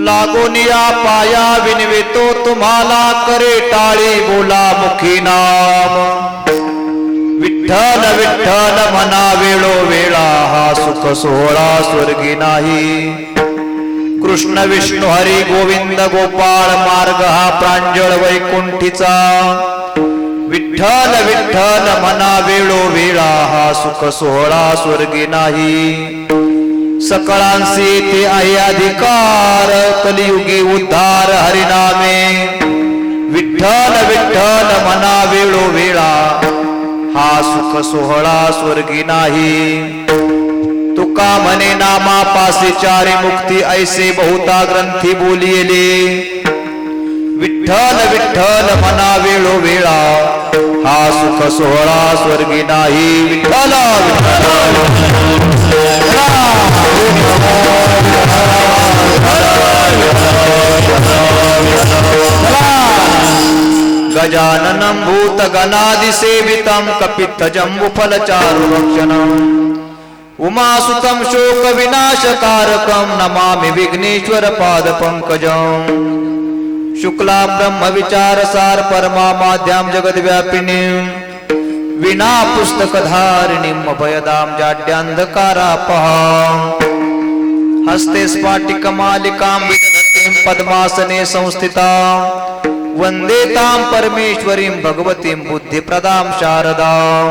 लागोनिया पाया विनवितो तुम्हाला करे टाळी बोला मुखी नाम विठ्ठल विठ्ठल मना वेळो वेळा हा सुख सोहळा स्वर्गी नाही कृष्ण विष्णू हरी गोविंद गोपाळ मार्ग हा प्रांजळ वैकुंठीचा विठ्ठल विठ्ठल मना वेळो वेळा हा सुख सोहळा स्वर्गी नाही सकळांसी ते आहे अधिकार कलियुगी उद्धार हरिनामे विठ्ठल विठ्ठल मना वेळो वेळा हा सुख सोहळा स्वर्गी नाही तुका म्हणे नामा पासे चारी मुक्ती ऐसे बहुता ग्रंथी बोलिले विठ्ठल विठ्ठल मना वेळो वेळा हा सुख सोहळा स्वर्गी नाही विठ्ठल गजाननं भूतगणादिसेवितं कपित्थजम्बुफलचारुभक्षणम् उमासुतं शोकविनाशकारकं नमामि विघ्नेश्वरपादपङ्कजम् शुक्लां ब्रह्मविचारसार परमामाद्यां जगद्व्यापिनीं विना पुस्तकधारिणीं अभयदां जाड्यान्धकारापहां हस्ते स्फाटिकमालिकां विदधतीं पद्मासने संस्थितां वन्दे तां परमेश्वरीं भगवतीं बुद्धिप्रदां शारदां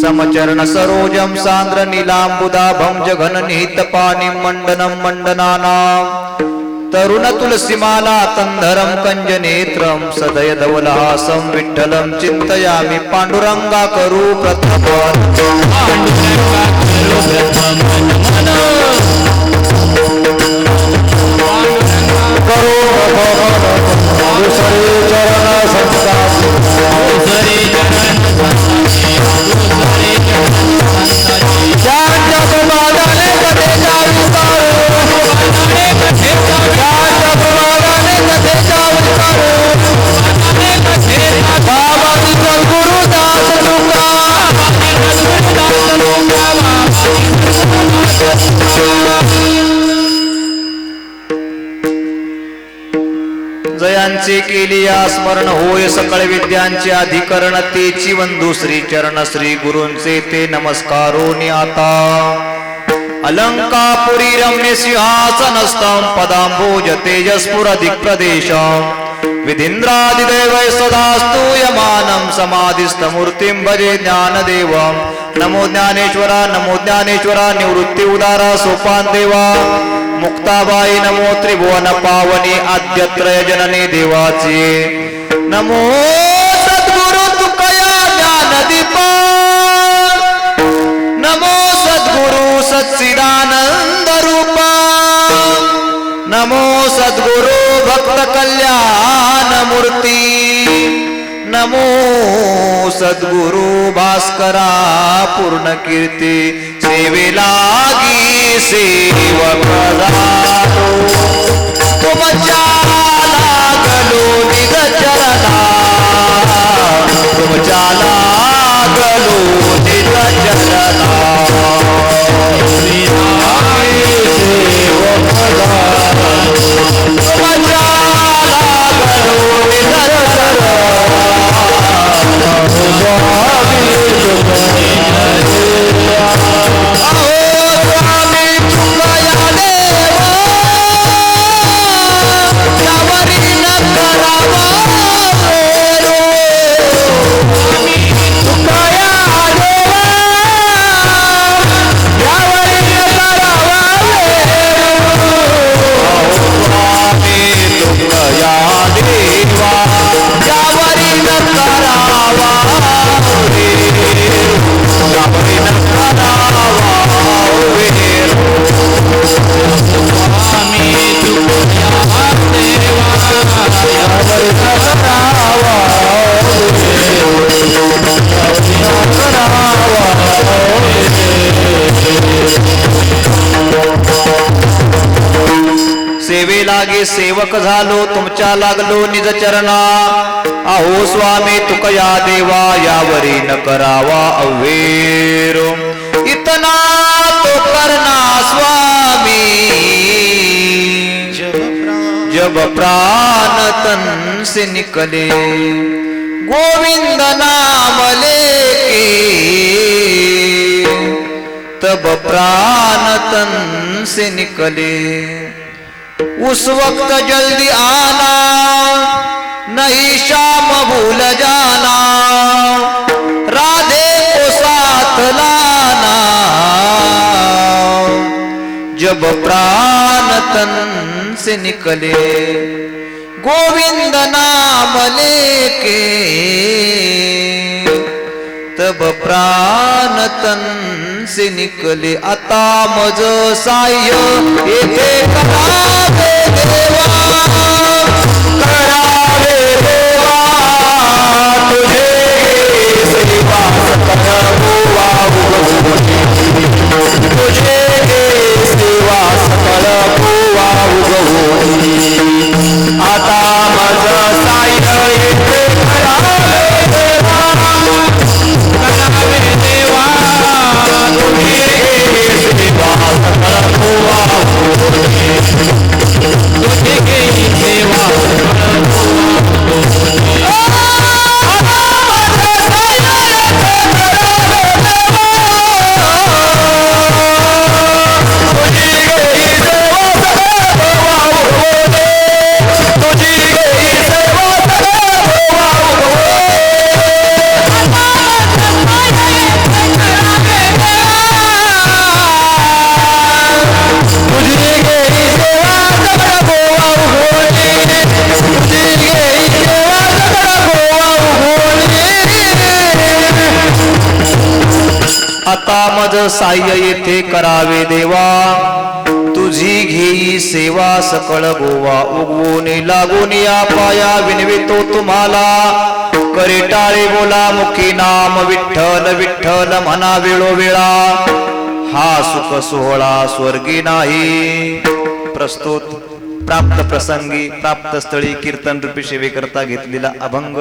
समचरण सरोजं सान्द्र नीलाम्बुदाभं जघननिहितपाणिं मण्डनं मण्डनानां तरुण तुलसीमाला तन्धरं कञ्जनेत्रं सदय धवलहासं विठ्ठलं चिन्तयामि पाण्डुरङ्गा करू प्रथमं विद्यांचे केलिया स्मरण होय सकळ विद्यांचे अधिकरण तेची वंदू श्री चरण श्री गुरूंचे ते नमस्कारोनी आता अलंकापुरी रम्य सिंहासनस्थं पदांबोज तेजस्फुर दिक्प्रदेशं विधीन्द्रादिदेवै सदा स्तूयमानं समाधिस्थमूर्तिं भजे ज्ञानदेवं नमो ज्ञानेश्वरा निवृत्ती उदारा सोपान देवा मुक्ताबाई नमो त्रिभुवन पावनी आद्यत्रय जननी देवाची नमो सद्गुरु तुकया ज्ञानदीपा नमो सद्गुरु सच्चिदानंद रूपा नमो सद्गुरु भक्त कल्याण मूर्ती नमो सद्गुरु भास्करा पूर्ण कीर्ती सेवेलागी सेवक झालो तुमच्या लागलो निज चरणा तुमच्या लागलो निज चरणा सेवेलागे सेवक झालो तुमच्या लागलो निज चरणा अहो स्वामी तुकया देवा यावरी न करावा अव्हेर इतना तो करना स्वामी जब प्राण तन से निकले गोविंद नाम लेके तब प्राण तन से निकले उस वक्त जल्दी आना नहीं शाम भूल जाना राधे को साथ लाना जब प्राण तन से निकले गोविंद नाम लेके तब प्राण तन से निकले आता मज साह्य येथे करावे देवा तुझे सेवा तुझे सेवा सकळ भुवा उगवोनी आता मज साह्य येथे करावे देवा आता मज साह्य येथे करावे देवा तुझी घेई सेवा सकळ गोवा उगवून लागून या पाया विनवितो तुम्हाला करे टाळे बोला मुखी नाम विठ्ठल विठ्ठल म्हणा वेळोवेळा हा सुख सोहळा स्वर्गी नाही प्रस्तुत प्राप्त प्रसंगी प्राप्त स्थळी कीर्तन रूपी सेवेकरता घेतलेला अभंग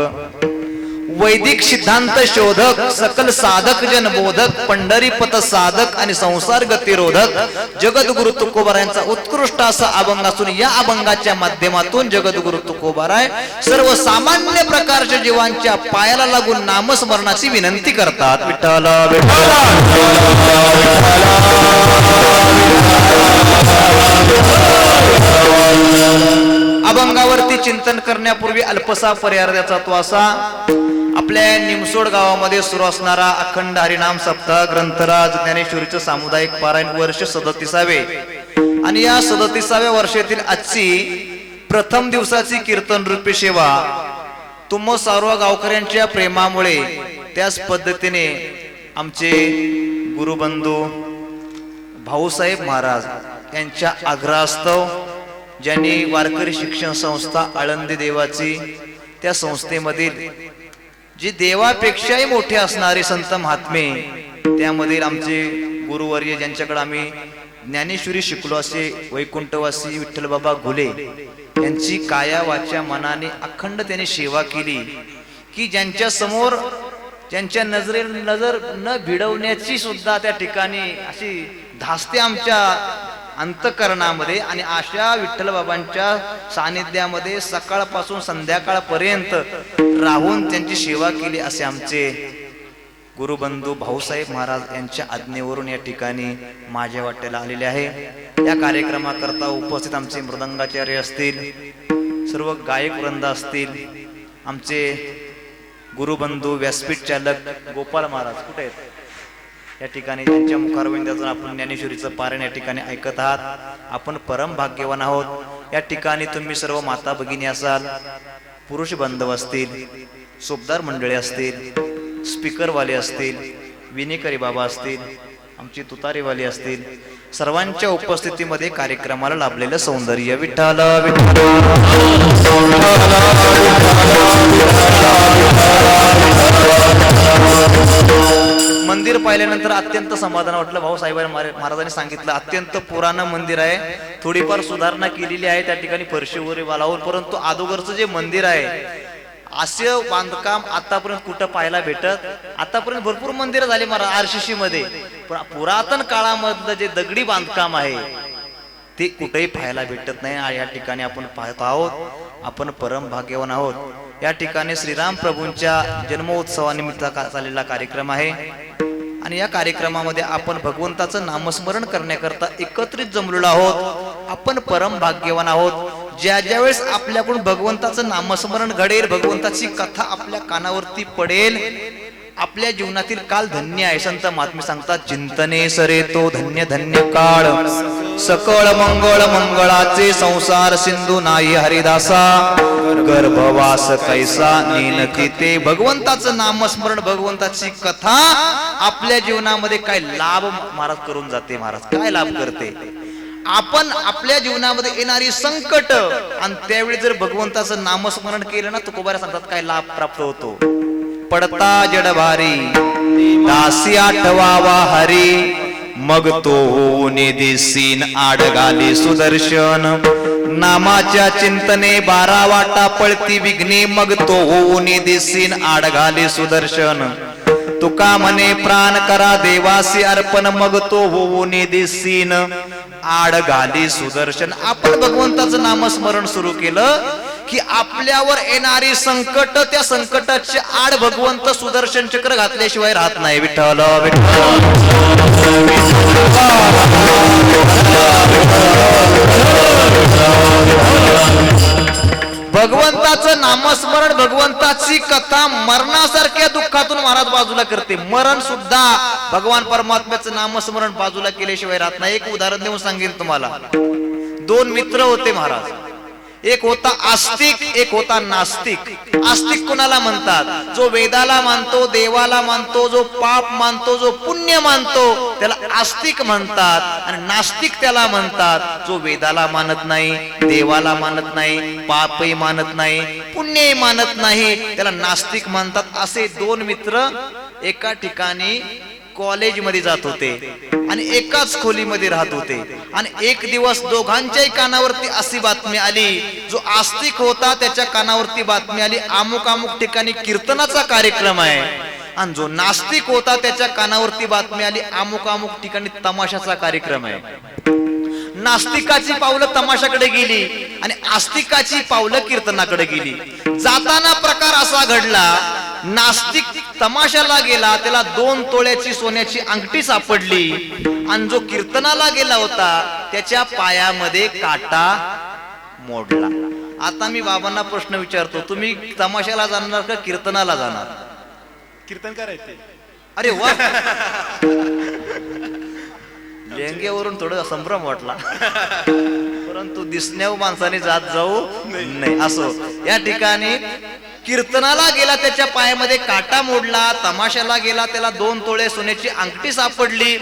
वैदिक सिद्धांत शोधक, सकल साधक जन बोधक, पंढरीपथ साधक आणि संसार गतिरोधक जगद्गुरु तुकोबारायांचा उत्कृष्ट असा अभंग असून या अभंगाच्या माध्यमातून जगद्गुरु तुकोबाराय सर्वसामान्य प्रकारच्या जीवांच्या पायाला लागून नामस्मरणाची विनंती करतात. विठ्ठल अभंगावरती चिंतन करण्यापूर्वी अल्पसा पर्याय द्यायचा तो असा. आपल्या निमसोड गावामध्ये सुरू असणारा अखंड हरिनाम सप्ताह ग्रंथराज ज्ञानेश्वरीचं सामुदायिक पारायण वर्ष 37वे आणि या 37व्या वर्षातील आजची प्रथम दिवसाची कीर्तन रूपी सेवा तुम्हा सर्व गावकऱ्यांच्या प्रेमामुळे त्याच पद्धतीने आमचे गुरुबंधू भाऊसाहेब महाराज यांच्या आग्रहास्तव ज्यांनी वारकरी शिक्षण संस्था आळंदी देवाची त्या संस्थेमधील जी देवापेक्षाही मोठे असणारे संत महात्मे त्यामधील आमचे गुरुवर्य ज्यांच्याकडे आम्ही ज्ञानेश्वरी शिकलो असे वैकुंठवासी विठ्ठल बाबा घुले यांची काया वाच्या मनाने अखंड त्यांनी सेवा केली की ज्यांच्या समोर ज्यांच्या नजर न भिडवण्याची सुद्धा त्या ठिकाणी अशी धास्ते आमच्या अंतकरणामध्ये. आणि अशा विठ्ठल बाबांच्या सानिध्यामध्ये सकाळपासून संध्याकाळपर्यंत राहून त्यांची सेवा केली असे आमचे गुरुबंधू भाऊसाहेब महाराज यांच्या आज्ञेवरून या ठिकाणी माझ्या वाट्याला आलेले आहे. या कार्यक्रमाकरता उपस्थित आमचे मृदंगाचार्य असतील, सर्व गायक वृंद असतील, आमचे गुरुबंधू व्यासपीठ चालक गोपाल महाराज कुठे आहेत या ठिकाणी त्यांच्या मुखारविंदातून आपण ज्ञानेश्वरीचं पारायण या ठिकाणी ऐकत आहात. आपण परम भाग्यवान आहोत. या ठिकाणी तुम्ही सर्व माता भगिनी असाल, पुरुष बांधव असतील, सोबदार मंडळी असतील, स्पीकरवाले असतील, विनेकरी बाबा असतील, आमची तुतारीवाली असतील, सर्वांच्या उपस्थितीमध्ये कार्यक्रमाला लाभलेलं सौंदर्य. विठ्ठल मंदिर पाहिल्यानंतर अत्यंत समाधान वाटलं. भाऊसाहेब महाराजांनी सांगितलं अत्यंत पुराण मंदिर आहे, थोडीफार सुधारणा केलेली आहे त्या ठिकाणी फरशी वगैरे वालावून, परंतु अगोदरचं जे मंदिर आहे असं बांधकाम आतापर्यंत कुठं पाहायला भेटत. आतापर्यंत भरपूर मंदिरं झाली महाराज आरसीसी मध्ये, पण पुरातन काळामधलं जे दगडी बांधकाम आहे ते कुठेही पाहायला भेटत नाही. या ठिकाणी आपण पाहत आहोत. आपण परम भाग्यवान आहोत. या ठिकाणी श्रीराम प्रभूंच्या जन्मोत्सवानिमित्त चाललेला कार्यक्रम आहे आणि या कार्यक्रमामध्ये आपण भगवंताचं नामस्मरण करण्याकरता एकत्रित जमलेलो आहोत. आपण परम भाग्यवान आहोत. ज्या ज्या वेळेस आपल्याकडून भगवंताचं नामस्मरण घडेल, भगवंताची कथा आपल्या कानावरती पडेल, आपल्या जीवनातील काल धन्य आहे. संत महात्मे सांगतात चिंतने सरे तो धन्य धन्य काळ, सकळ मंगळ मंगळाचे संसार सिंधू नाही हरिदासा, गर्भवास कैसा नेनकी ते. भगवंताचं नामस्मरण, भगवंताची कथा आपल्या जीवनामध्ये काय लाभ महाराज करून जाते. महाराज काय लाभ करते. आपण आपल्या जीवनामध्ये येणारी संकट आणि त्यावेळी जर भगवंताचं नामस्मरण केलं ना, तुकोबारा सांगतात काय लाभ प्राप्त होतो. पडता जड भारी दासी आठवावा हरी, मग तो होऊन दिसीन आडगाली सुदर्शन, नामाच्या चिंतने 12 वाटा पळती विघ्ने, मग तो होऊन दिसीन आडगाली सुदर्शन. तुका म्हणे प्राण करा देवासी अर्पण, मग तो होऊन दिसीन आडगाली सुदर्शन. आपण भगवंताचं नामस्मरण सुरू केलं की आपल्यावर येणारी संकट, त्या संकटाचे आड भगवंत सुदर्शन चक्र घातल्याशिवाय राहत नाही. विठ्ठल भगवंताचं नामस्मरण, भगवंताची कथा मरणासारख्या दुःखातून महाराज बाजूला करते. मरण सुद्धा भगवान परमात्म्याचं नामस्मरण बाजूला केल्याशिवाय राहत नाही. एक उदाहरण देऊन सांगेन तुम्हाला. 2 मित्र होते महाराज. एक होता आस्तिक, एक होता नास्तिक. आस्तिक कोणाला म्हणतात? जो वेदाला मानतो, देवाला मानतो, जो पाप मानतो, जो पुण्य मानतो त्याला आस्तिक म्हणतात. आणि नास्तिक त्याला म्हणतात जो वेदाला मानत नाही, देवाला मानत नाही, पापही मानत नाही, पुण्यही मानत नाही, त्याला नास्तिक म्हणतात. असे 2 मित्र एका ठिकाणी कॉलेजमध्ये जात होते आणि एकाच खोलीमध्ये राहत होते. आणि एक दिवस दोघांच्याही कानावरती अशी बातमी आली, जो आस्तिक होता त्याच्या कानावरती बातमी आली अमुक अमुक ठिकाणी कीर्तनाचा कार्यक्रम आहे, आणि जो नास्तिक होता त्याच्या कानावरती बातमी आली अमुक अमुक ठिकाणी तमाशाचा कार्यक्रम आहे. नास्तिकाची पावलं तमाशाकडे गेली आणि आस्तिकाची पावलं कीर्तनाकडे गेली. जाताना प्रकार असा घडला, नास्तिक तमाशाला गेला, त्याला 2 तोळ्याची सोन्याची अंगठी सापडली, आणि जो कीर्तनाला गेला होता त्याच्या पायामध्ये काटा मोडला. आता मी बाबांना प्रश्न विचारतो, तुम्ही तमाशाला जाणार का कीर्तनाला जाणार? कीर्तन करायचे. अरे वा, लेंगेवरून थोडं संभ्रम वाटला, परंतु दिसण्यावर माणसाने जात जाऊ नाही. असो, या ठिकाणी कीर्तनाला गेला, त्याच्या पायामध्ये काटा मोडला. तमाशाला गेला, त्याला 2 तोळे सोन्याची अंगठी सापडली.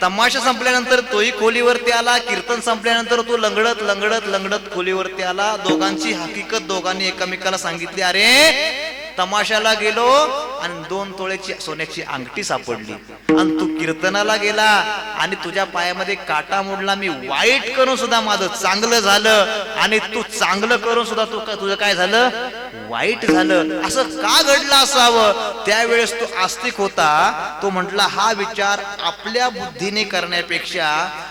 तमाशा संपल्यानंतर तोही खोलीवरती आला. कीर्तन संपल्यानंतर तो लंगडत लंगडत लंगडत खोलीवरती आला. दोघांची हकीकत दोघांनी एकमेकाला सांगितली, अरे तमाशाला गेलो आणि 2 तोळ्याची सोन्याची अंगठी सापडली, आणि तू कीर्तनाला गेला आणि तुझ्या पायामध्ये काटा मोडला. मी वाईट करून सुद्धा माझं चांगलं झालं, आणि तू चांगलं करून सुद्धा तुझं काय झालं, वाईट झालं. असं का घडलं असावं? त्यावेळेस तो आस्तिक होता, तो म्हटला हा विचार आपल्या बुद्धीने करण्यापेक्षा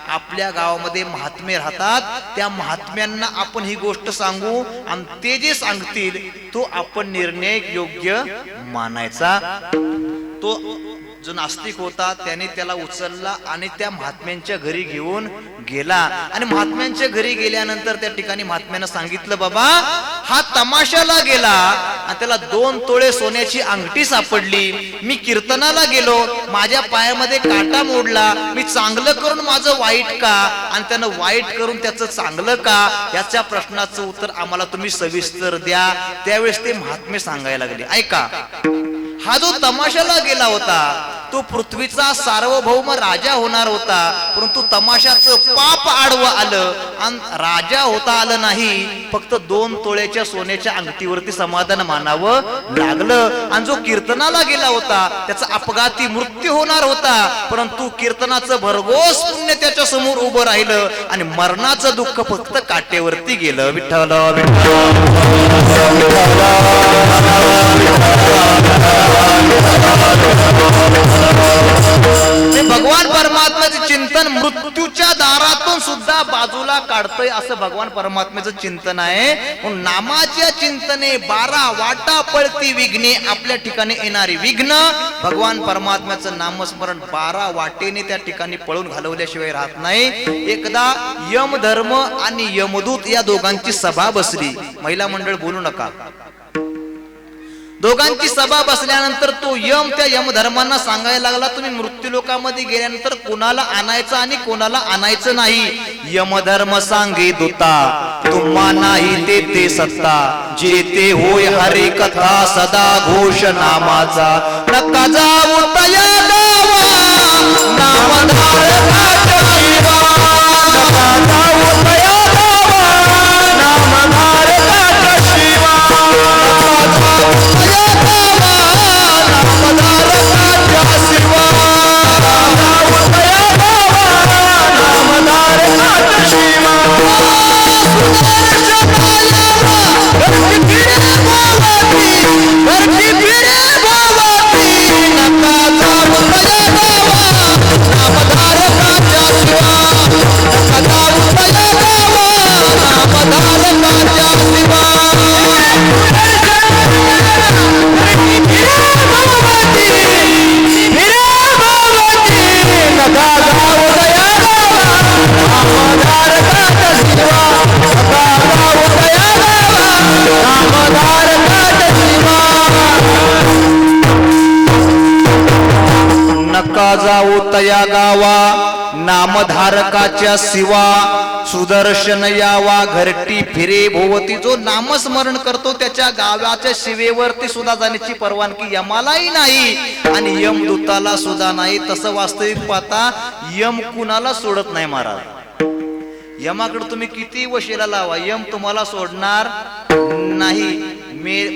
आपल्या गावामध्ये महात्मे राहतात, त्या महात्म्यांना आपण ही गोष्ट सांगू, आणि ते जे सांगतील तो आपण निर्णय योग्य मानायचा. तो जो नास्तिक होता त्याने त्याला उचलला आणि त्या महात्म्यांच्या घरी घेऊन गेला. आणि महात्म्यांच्या घरी गेल्यानंतर त्या ठिकाणी महात्म्यानं सांगितलं, बाबा हा तमाशाला गेला आणि त्याला 2 तोळे सोन्याची अंगठी सापडली. मी कीर्तनाला गेलो, माझ्या पायामध्ये काटा मोडला. मी चांगलं करून माझं वाईट का, आणि त्यानं वाईट करून त्याचं चांगलं का, याच्या प्रश्नाचं उत्तर आम्हाला तुम्ही सविस्तर द्या. त्यावेळेस ते महात्मे सांगायला लागले, ऐका, हा जो तमाशाला गेला होता तो पृथ्वीचा सार्वभौम राजा होणार होता, परंतु तमाशाचं पाप आडवं आलं आणि राजा होता आलं नाही. फक्त 2 तोळ्याच्या सोन्याच्या अंगठीवरती समाधान मानावं लागलं. आणि जो कीर्तनाला गेला होता त्याचा अपघाती मृत्यू होणार होता, परंतु कीर्तनाचं भरघोस पुण्य त्याच्या समोर उभं राहिलं आणि मरणाचं दुःख फक्त काटेवरती गेलं. विठ्ठल भगवान परमात्म्याचे चिंतन मृत्यूच्या दारातून सुद्धा बाजूला काढतोय, असं भगवान परमात्म्याचं चिंतन आहे. नामाच्या चिंतने 12 वाटा पळती विघ्ने, आपल्या ठिकाणी येणारी विघ्न भगवान परमात्म्याचं नामस्मरण 12 वाटेने त्या ठिकाणी पळून घालवल्याशिवाय राहत नाही. एकदा यमधर्म आणि यमदूत या दोघांची सभा बसली. महिला मंडळ बोलू नका. दोघांची सभा बसल्यानंतर तो यम त्या यमधर्मांना सांगायला लागला, तुम्ही मृत्यूलोकामध्ये गेल्यानंतर कोणाला आणायचं आणि कोणाला आणायचं नाही. यमधर्म सांगे दूता, तुम्हा नाही ते सत्ता, जेते होय हरी कथा सदा घोष नामाचा. नका जाऊ तया गावा, नामधारकाच्या शिवा. नका जाऊ तया गावा, नामधारकाच्या शिवा. नका जाऊ तया गावा, नामधारकाच्या शिवा. सुदर्शन यावा घरटी फिरे भोवती. जो नामस्मरण करतो त्याच्या गावाच्या शिवेवरती सुद्धा जाण्याची परवानगी यमालाही नाही आणि यमदूताला सुद्धा नाही. तसं वास्तविक पाहता यम कुणाला सोडत नाही महाराज. यमाकडे तुम्ही किती वशिला लावा, यम तुम्हाला सोडणार नाही.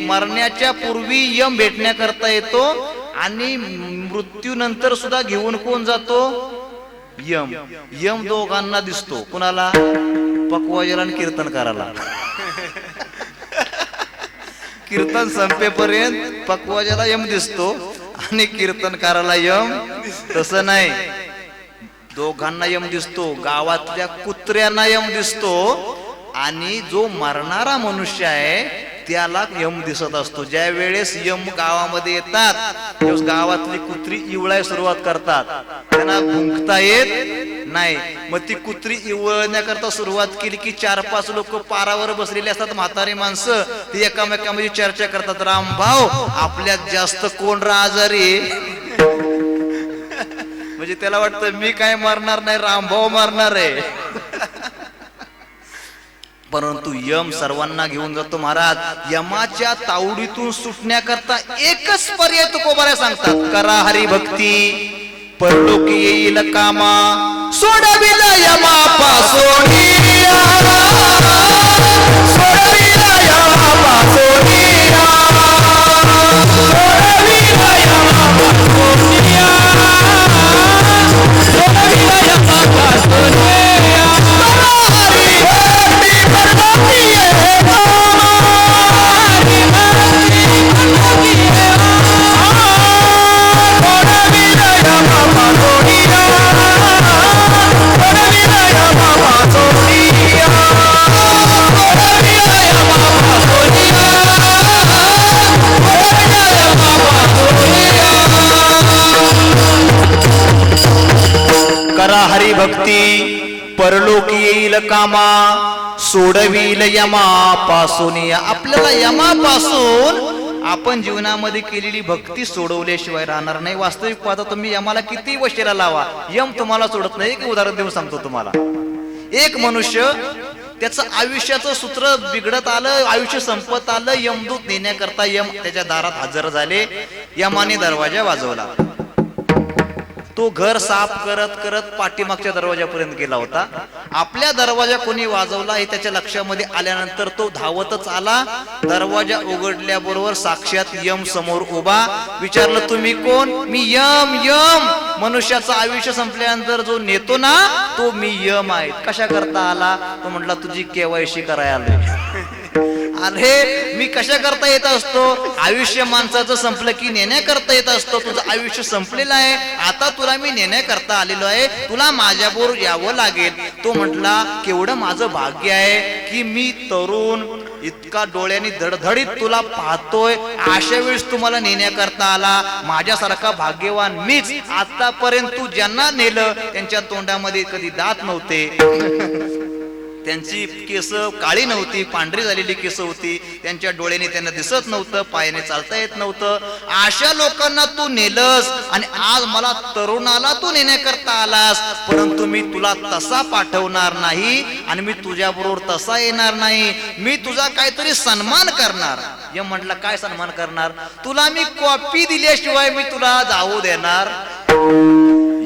मरण्याच्या पूर्वी यम भेटण्याकरता येतो आणि मृत्यूनंतर सुद्धा घेऊन कोण जातो? यम. यम दोघांना दिसतो. कुणाला? पकवाजाला आणि कीर्तनकाराला. कीर्तन संपेपर्यंत पकवाजाला यम दिसतो आणि कीर्तनकाराला यम. तसं नाही, दोघांना यम दिसतो. गावातल्या कुत्र्यांना यम दिसतो आणि जो मरणारा मनुष्य आहे त्याला यम दिसत असतो. ज्या वेळेस यम गावामध्ये येतात त्यावेळेस गावातली कुत्री इवळायला सुरुवात करतात. त्यांना भुंकता येत नाही. मग ती कुत्री इवळण्याकरता सुरुवात केली की 4-5 लोक पारावर बसलेले असतात, म्हातारी माणसं. ती एकामेकामध्ये चर्चा करतात, रामभाऊ आपल्यात जास्त कोण आजारी? म्हणजे त्याला वाटतं मी काय मारणार नाही, रामभाऊ मारणार आहे. परंतु यम सर्वांना घेऊन जातो महाराज. यमाच्या तावडीतून सुटण्याकरता एकच पर्याय तुकोबारा सांगतात, करा हरिभक्ती परलोकी येईल कामा, सोडविल यमापासून, सोडविल यमापासून, करा हरिभक्ती परलोकी येईल कामा, सोडविल यमापासून. आपल्याला यमापासून आपण जीवनामध्ये केलेली भक्ती सोडवल्याशिवाय राहणार नाही. वास्तविक पाहता तुम्ही यमाला किती वशिला लावा, यम तुम्हाला सोडत नाही. एक उदाहरण देऊन सांगतो तुम्हाला. एक मनुष्य त्याचं आयुष्याचं सूत्र बिघडत आलं, आयुष्य संपत आलं. यमदूत नेण्याकरता यम त्याच्या दारात हजर झाले. यमाने दरवाजा वाजवला. तो घर साफ करत करत पाठीमागच्या दरवाजापर्यंत गेला होता. आपल्या दरवाजा कोणी वाजवला हे त्याच्या लक्षामध्ये आल्यानंतर तो धावतच आला. दरवाजा उघडल्याबरोबर साक्षात यम समोर उभा. विचारलं, तुम्ही कोण? मी यम. यम मनुष्याचं आयुष्य संपल्यानंतर जो नेतो ना तो मी यम आहे. कशा करता आला? तो म्हटला, तुझी KYC करायला आलोय. अरे मी कशा करता येत असतो? आयुष्य माणसाचं संपलं की नेण्याकरता येत असतो. तुझं आयुष्य संपलेलं आहे, आता तुला मी नेण्याकरता आलेलो आहे, तुला माझ्याबरोबर यावं लागेल. तो म्हटला, केवढं माझं भाग्य आहे की मी तरुण, इतका डोळ्यांनी धडधडीत तुला पाहतोय. अशा वेळेस तुम्हाला नेण्याकरता आला. माझ्यासारखा भाग्यवान मीच. आतापर्यंत तू ज्यांना नेलं त्यांच्या तोंडामध्ये कधी दात नव्हते, त्यांची केस काळी नव्हती, पांढरी झालेली केस होती, त्यांच्या डोळ्याने त्यांना दिसत नव्हतं, पायाने चालता येत नव्हतं. अशा लोकांना तू नेलस आणि आज मला तरुणाला तू नेण्याकरता आलास. परंतु मी तुला तसा पाठवणार नाही आणि मी तुझ्या बरोबर तसा येणार नाही. मी तुझा काहीतरी सन्मान करणार. यम म्हटलं, काय सन्मान करणार? तुला मी कॉपी दिल्याशिवाय मी तुला जाऊ देणार.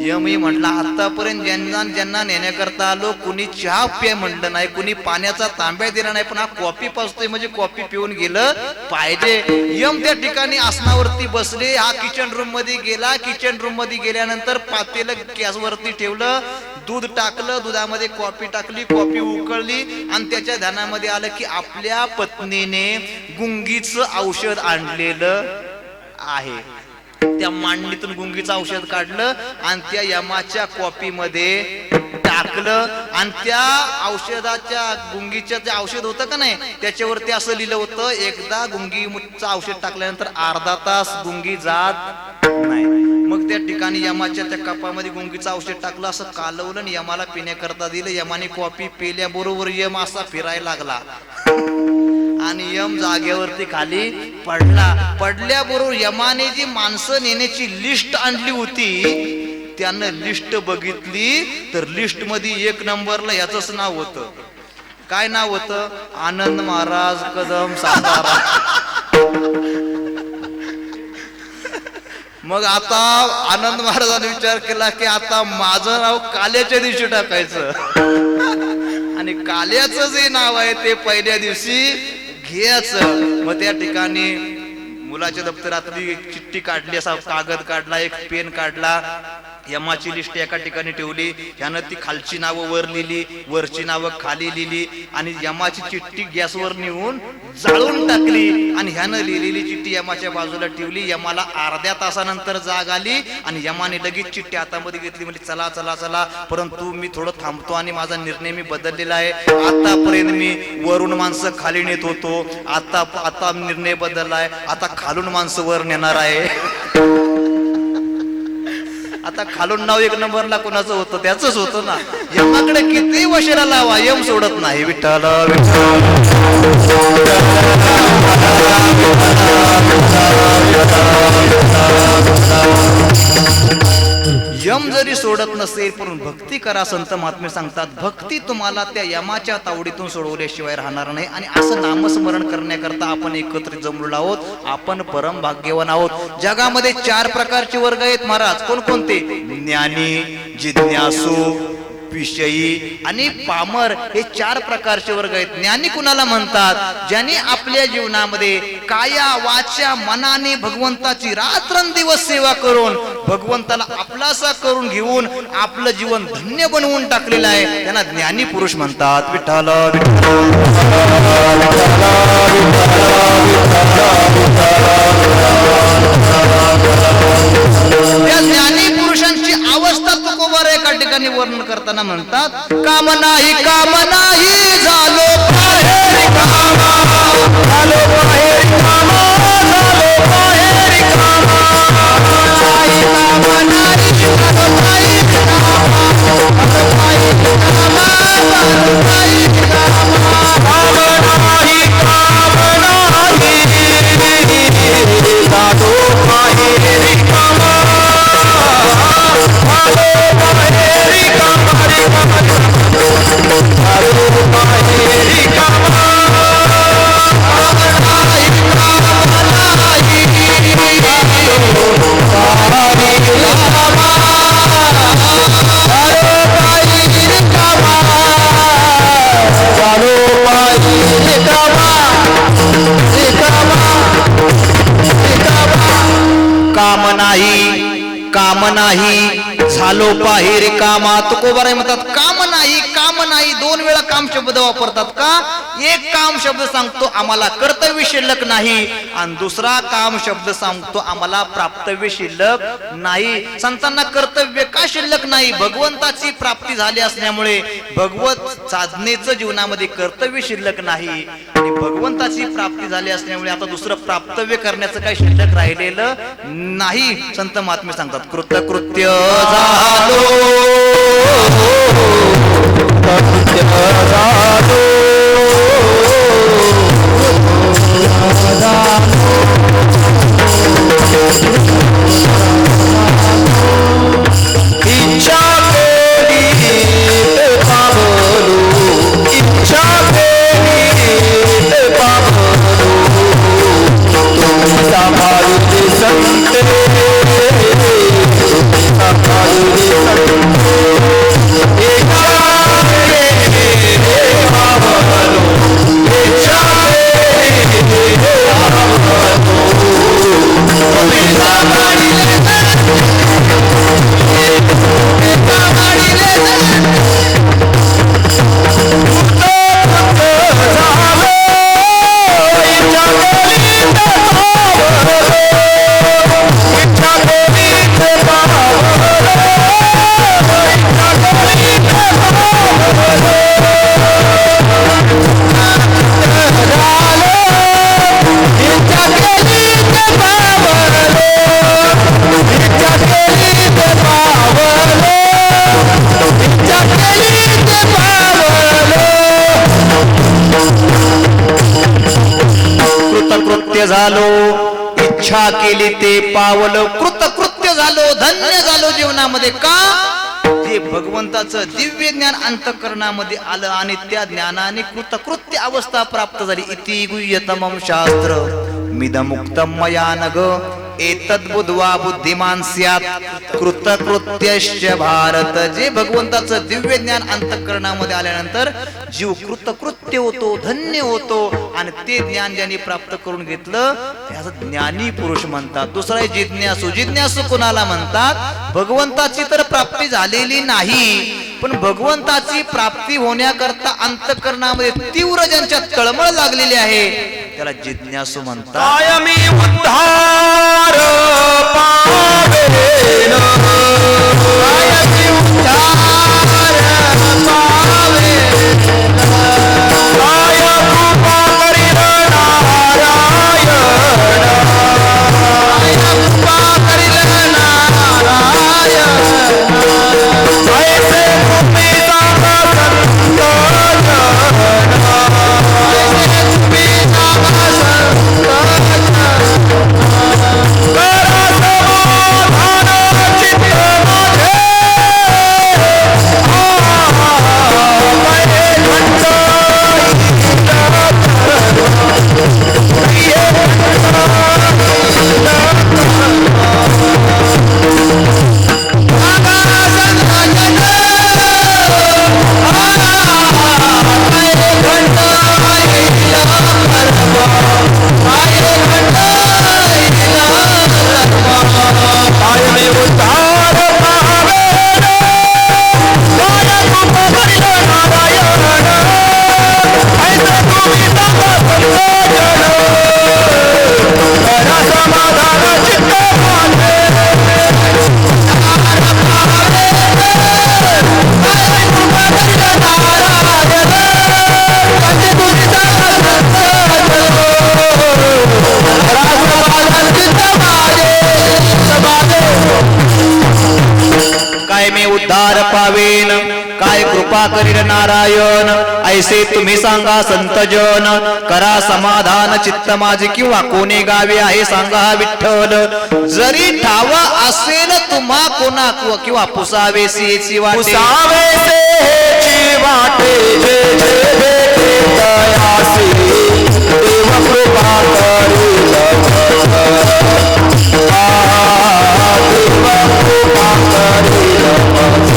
यमही म्हटला, आतापर्यंत ज्यांना ज्यांना नेण्याकरता आलो कुणी चहा प्या म्हणलं नाही, कुणी पाण्याचा तांब्या दिला नाही, पण हा कॉफी पाजतोय म्हणजे कॉफी पिऊन गेलं पाहिजे. यम त्या ठिकाणी आसनावरती बसले. हा किचन रूम मध्ये गेला. किचन रूम मध्ये गेल्यानंतर पातेलं गॅसवरती ठेवलं, दूध टाकलं, दुधामध्ये कॉफी टाकली, कॉफी उकळली आणि त्याच्या ध्यानामध्ये आलं की आपल्या पत्नीने गुंगीचं औषध आणलेलं आहे. त्या मांडणीतून गुंगीचं औषध काढलं आणि त्या यमाच्या कॉपीमध्ये टाकलं आणि त्या औषधाच्या गुंगीच्या जे औषध होतं का नाही त्याच्यावरती असं लिहिलं होतं, एकदा गुंगीचं औषध टाकल्यानंतर अर्धा तास गुंगी जात नाही. मग त्या ठिकाणी यमाच्या त्या कपामध्ये गुंगीचं औषध टाकलं, असं कालवलं आणि यमाला पिण्याकरता दिलं. यमाने कॉफी पिल्याबरोबर यम असा फिरायला लागला आणि यम जागेवरती खाली पडला. पडल्याबरोबर यमाने जी माणसं नेण्याची लिस्ट आणली होती त्यानं लिस्ट बघितली तर लिस्ट मध्ये 1 नंबरला याचंच नाव होतं. काय नाव होतं? आनंद महाराज कदम सातारा. मग आता आनंद महाराजांनी विचार केला की आता माझं नाव काल्याच्या दिवशी टाकायचं आणि काल्याचं जे नाव आहे ते पहिल्या दिवशी घ्यायचं. मग त्या ठिकाणी मुलाच्या दप्तरातली एक चिठ्ठी काढली, असा कागद काढला, एक पेन काढला, यमाची लिस्ट एका ठिकाणी ठेवली, ह्यानं ती खालची नावं वर लिहिली, वरची नावं खाली लिहिली आणि यमाची चिठ्ठी गॅसवर नेऊन जाळून टाकली आणि ह्यानं लिहिलेली चिठ्ठी यमाच्या बाजूला ठेवली. यमाला अर्ध्या तासानंतर जाग आली आणि यमाने लगेच चिठ्ठी हातामध्ये घेतली, म्हणजे चला चला चला, परंतु मी थोडं थांबतो आणि माझा निर्णय मी बदललेला आहे. आतापर्यंत मी वरून माणसं खाली नेत होतो, आता निर्णय बदललाय, आता खालून माणसं वर नेणार आहे. आता खालून नाव एक नंबरला कोणाचं होतं, त्याच होतं ना. यमाकडे किती वशिला लावा, यम सोडत नाही. विठ्ठल यम जरी सोडत नसेल, पण भक्ती करा. संत महात्मे सांगतात, भक्ती तुम्हाला त्या यमाच्या तावडीतून सोडवल्याशिवाय राहणार नाही. आणि असं नामस्मरण करण्याकरता आपण एकत्रित जमलेलो आहोत. आपण परम भाग्यवान आहोत. जगामध्ये 4 प्रकारचे वर्ग आहेत महाराज. कोणकोणते? ज्ञानी, जिज्ञासू, विषयी आणि पामर, हे 4 प्रकारचे वर्ग आहेत. ज्ञानी कुणाला म्हणतात? ज्याने आपल्या जीवनामध्ये काया वाचा मनाने भगवंताची रात्रंदिवस सेवा करून भगवंताला आपलासा करून घेऊन आपलं जीवन धन्य बनवून टाकलेलं आहे, त्यांना ज्ञानी पुरुष म्हणतात. विठ्ठल त्या ज्ञानी पुरुषांची अवस्था तुकोबार एका ठिकाणी वर्णन करताना म्हणतात, काम नाही झालो बाहेर कामा, झालो बाहेर कामा, झालो बाहेर कामा, नाही झालो बाहेर कामा, झालो बाहेर कामा, झालो बाहेर कामा, काम नाही झालो बाहेर कामा. काम नाही झालो बाहेर कामा. तुकोबाराय म्हणतात, काम नाही 2 वेळा काम शब्द वापरतात का? एक काम शब्द सांगतो आम्हाला कर्तव्य शिल्लक नाही, आणि दुसरा काम शब्द सांगतो आम्हाला प्राप्तव्य शिल्लक नाही. संतांना कर्तव्य का शिल्लक नाही? भगवंताची प्राप्ती झाली असल्यामुळे भगवत साधनेचं जीवनामध्ये कर्तव्य शिल्लक नाही, आणि भगवंताची प्राप्ती झाली असल्यामुळे आता दुसरं प्राप्तव्य करण्याचं काही शिल्लक राहिलेलं नाही. संत महात्मे सांगतात, कृतकृत्य झालो, कृत्य झालो, इच्छा केली ते पावलो, इच्छा केली ते पावलो, सांभाळून संते, सांभाळून संते, इच्छा केली ते पावलो, इच्छा केली ते पावलो, झालो, इच्छा केली ते पावलं, कृतकृत्य झालो, धन्य झालो जीवनामध्ये. का? ते भगवंताचं दिव्य ज्ञान अंतःकरणामध्ये आलं आणि त्या ज्ञानाने कृतकृत्य अवस्था प्राप्त झाली. इति गुह्यतमं शास्त्र मिदमुक्तम मया नघ. एतद् बुद्ध्वा बुद्धिमान स्यात् कृतकृत्यश्च भारत. जे भगवंताचं दिव्य ज्ञान अंतःकरणामध्ये आल्यानंतर जीव कृतकृत्य होतो, धन्य होतो. आणि ते ज्ञान ज्यांनी प्राप्त करून घेतलं त्याचं ज्ञानी पुरुष म्हणतात. दुसरा आहे जिज्ञासू. जिज्ञासू कोणाला म्हणतात? भगवंताची तर प्राप्ती झालेली नाही, पण भगवंताची प्राप्ती होण्याकरता अंतःकरणामध्ये तीव्र ज्यांच्या तळमळ लागलेली आहे त्याला जिज्ञासू म्हणतात. कायमी उद्धार पावेन, कायमी उद्धार पावेन, काय कृपा करील नारायण, काय कृपा करील नारायण. ऐसे तुम्ही सांगा संत जन, तुम्ही सांगा संत करा समाधान चित्त माझे. कायमी उद्धार पावेन, काय कृपा करील नारायण, ऐसे तुम्ही सांगा संत जन, करा समाधान चित्त माझे. काय मी उद्धार पावेन, काय कृपा करील नारायण. ऐसे तुम्ही सांगा संत जन, करा समाधान चित्त माझे. किंवा कोणी गावे आहे सांगा हा विठ्ठल. जरी ठावा असेल तुम्हा कोणा किंवा पुसावेसी याची वाटे. पुसावेसे हेची वाटे, जे जे भेटे दयासी, देव कृपा करील मज. देव कृपा करील मज.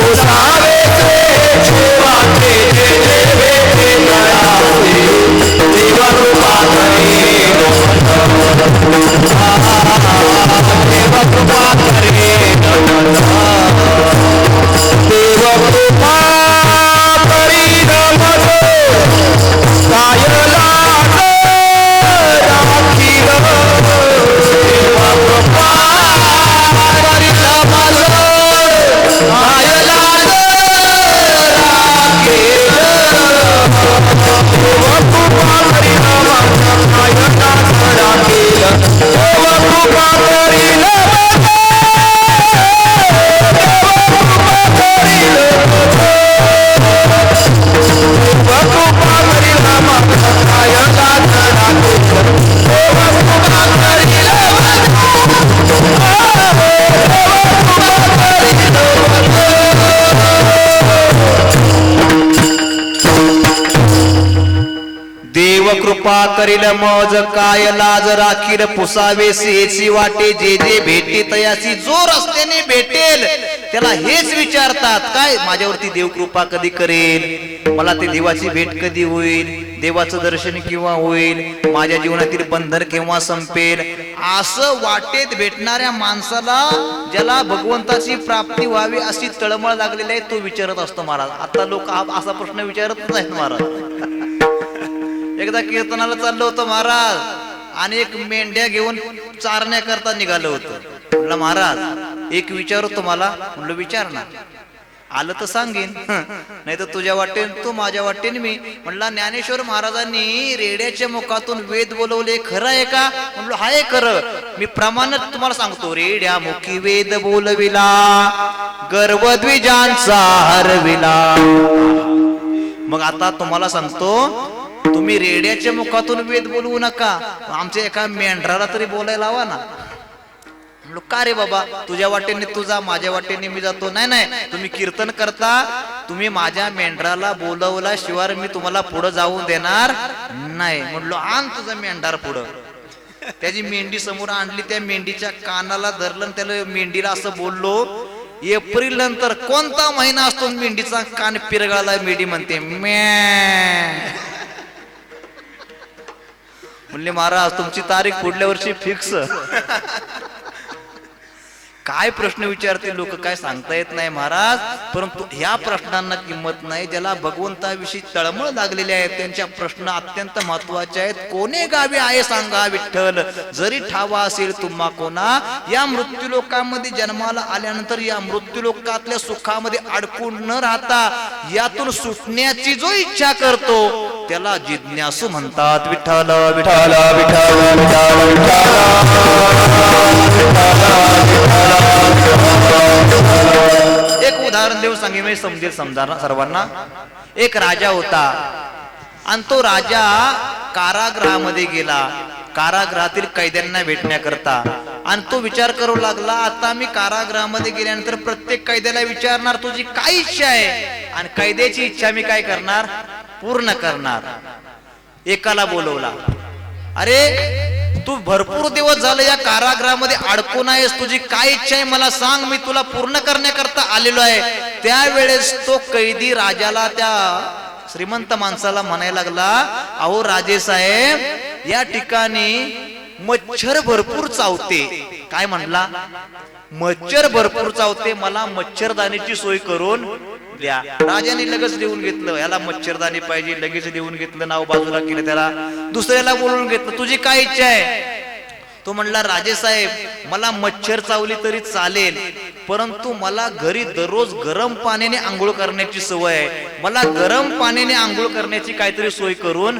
पुसावेसे हेची वाटे, जे जे भेटे दयासी, देव कृपा करील मज. देव कृपा करील मज. देव कृपा करील मज. काय लाज राखील, देव कृपा करील मज. काय लाज राखील, देव कृपा करील मज. काय लाज राखील, देव कृपा करील मज. देव कृपा करील मज, काय लाज राखील पुसावेसी याची वाटे. जे जे भेटे तयासी, जो रस्त्याने भेटेल त्याला हेच विचारतात. काय माझ्यावरती देव कृपा कधी करेल, मला ते देवाची भेट कधी होईल, देवाचं दर्शन केव्हा होईल, माझ्या जीवनातील बंधन केव्हा संपेल. असं वाटेत भेटणाऱ्या माणसाला, ज्याला भगवंताची प्राप्ती व्हावी अशी तळमळ लागलेली आहे, तो विचारत असतो महाराज. आता लोक असा प्रश्न विचारत नाहीत महाराज. एकदा कीर्तनाला चाललो होतो महाराज, आणि एक मेंढ्या घेऊन चारण्याकरता निघालं होतं. म्हणलं महाराज एक विचारू तुम्हाला. म्हणलं विचार ना. आलं तर सांगेन, नाही तर तुझ्या वाटेने तू, माझ्या वाटेने मी. म्हणला ज्ञानेश्वर महाराजांनी रेड्याच्या मुखातून वेद बोलवले, खरं आहे का? म्हणलो हाय खरं. मी प्रमाणात तुम्हाला सांगतो. रेड्या मुखी वेद बोलविला, गर्वद्विजांचा हरविला. मग आता तुम्हाला सांगतो, तुम्ही रेड्याच्या मुखातून वेद बोलवू नका, आमच्या एका मेंढराला तरी बोलायला हवा ना. म्हणलो का रे बाबा, तुझ्या वाटेने तुझा, माझ्या वाटेने मी जातो. नाही नाही, तुम्ही कीर्तन करता, तुम्ही माझ्या मेंढराला बोलवला शिवाय मी तुम्हाला पुढे जाऊ देणार नाही. म्हणलो आण तुझं मेंढार पुढं. त्याची मेंढी समोर आणली, त्या मेंढीच्या कानाला धरलं आणि त्याला मेंढीला असं बोललो, एप्रिल नंतर कोणता महिना असतो मेंढीचा कान पिरगाळला? मेंढी म्हणते म्या. म्हणले महाराज तुमची तारीख पुढल्या वर्षी फिक्स. काय प्रश्न विचारते लोक, काय सांगता येत नाही महाराज. परंतु ह्या प्रश्नांना किंमत नाही. ज्याला भगवंताविषयी तळमळ लागलेली आहे त्यांच्या प्रश्न अत्यंत महत्वाचे आहेत. कोणे गावी आहे सांगा विठ्ठल, जरी ठावा असेल तुम्हा कोणा. या मृत्यूलोकामध्ये जन्माला आल्यानंतर या मृत्यूलोकातल्या सुखामध्ये अडकून न राहता यातून सुटण्याची जो इच्छा करतो त्याला जिज्ञासू म्हणतात. विठ्ठल विठ्ठल विठ्ठल एक उदाहरण देऊन सांगेन म्हणजे समजेल समजा सर्वांना. एक राजा होता आणि तो राजा कारागृहामध्ये गेला, कारागृहातील कैद्यांना भेटण्याकरता. आणि तो विचार करू लागला, आता मी कारागृहामध्ये गेल्यानंतर प्रत्येक कैद्याला विचारणार तुझी काय इच्छा आहे, आणि कैद्याची इच्छा मी काय करणार, पूर्ण करणार. एकाला बोलवला, अरे तू भरपूर दिवस झाले या कारागृहामध्ये अडकून आहेस, तुझी काय इच्छा आहे मला सांग, मी तुला पूर्ण करण्याकरता आलेलो आहे. त्यावेळेस तो कैदी राजाला, त्या श्रीमंत माणसाला म्हणायला लागला, अहो राजे साहेब या ठिकाणी मच्छर भरपूर चावते. काय म्हणला, मच्छर भरपूर चावते, मला मच्छरदानीची सोय करून द्या. राजाने लगेच लिहून घेतलं, याला मच्छरदाणी पाहिजे, लगेच लिहून घेतलं, नाव बाजूला केलं. त्याला दुसऱ्याला बोलवून घेतलं, तुझी काय इच्छा आहे. तो म्हणला, राजे साहेब मला मच्छर चावली तरी चालेल, परंतु मला घरी दररोज गरम पाण्याने आंघोळ करण्याची सवय आहे, मला गरम पाण्याने आंघोळ करण्याची काहीतरी सोय करून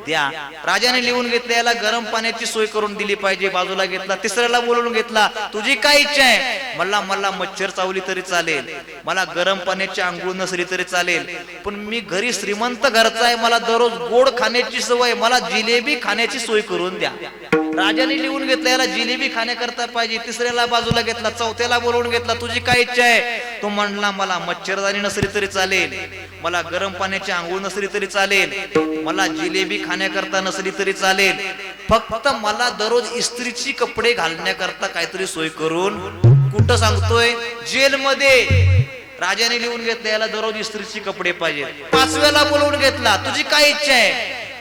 द्या. राजाने लिहून घेतलं, याला गरम पाण्याची सोय करून दिली पाहिजे, बाजूला घेतला. तिसऱ्याला बोलवून घेतला, तुझी काय इच्छा आहे. मला मच्छर चावली तरी चालेल, मला गरम पाण्याची आंघोळ नसली तरी चालेल, पण मी घरी श्रीमंत घरचा आहे, मला दररोज गोड खाण्याची सवय, मला जिलेबी खाण्याची सोय करून द्या. राजाने लिहून घेतलं, याला जिलेबी खाण्याकरता पाहिजे. तिसऱ्याला बाजूला घेतला, चौथ्याला बोलवून घेतला, तुझी काय इच्छा आहे. तो म्हणला, मला मच्छरदाणी नसली तरी चालेल, मला गरम पाण्याची आंघोळ नसली तरी चालेल, मला जिलेबी खाण्याकरता नसली तरी चालेल, फक्त मला दररोज इस्त्रीची कपडे घालण्याकरता काहीतरी सोय करून. कुठं सांगतोय, जेलमध्ये. राजाने लिहून घेतलं, याला दररोज इस्त्रीची कपडे पाहिजे. पाचव्याला बोलवून घेतला, तुझी काय इच्छा आहे.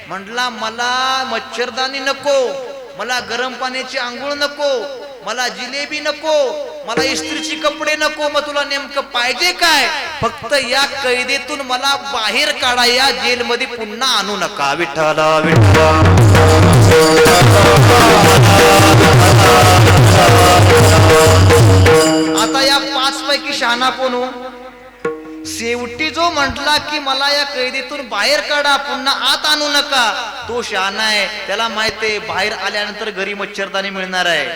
म्हटला, मला मच्छरदाणी नको, मला गरम पाण्याची आंघोळ नको, मला जिलेबी नको, मला इस्त्रीची कपडे नको, मग तुला नेमकं पाहिजे काय. फक्त या कैदेतून मला बाहेर काढा, या जेलमध्ये पुन्हा आणू नका. विठ्ठल विठ्ठल. आता या पाच पैकी शहाणा कोण हो. शेवटी जो म्हटला की मला या कैदेतून बाहेर काढा, पुन्हा आत आणू नका, तो शहाणा आहे. त्याला माहिती आहे बाहेर आल्यानंतर घरी मच्छरदाणी मिळणार आहे,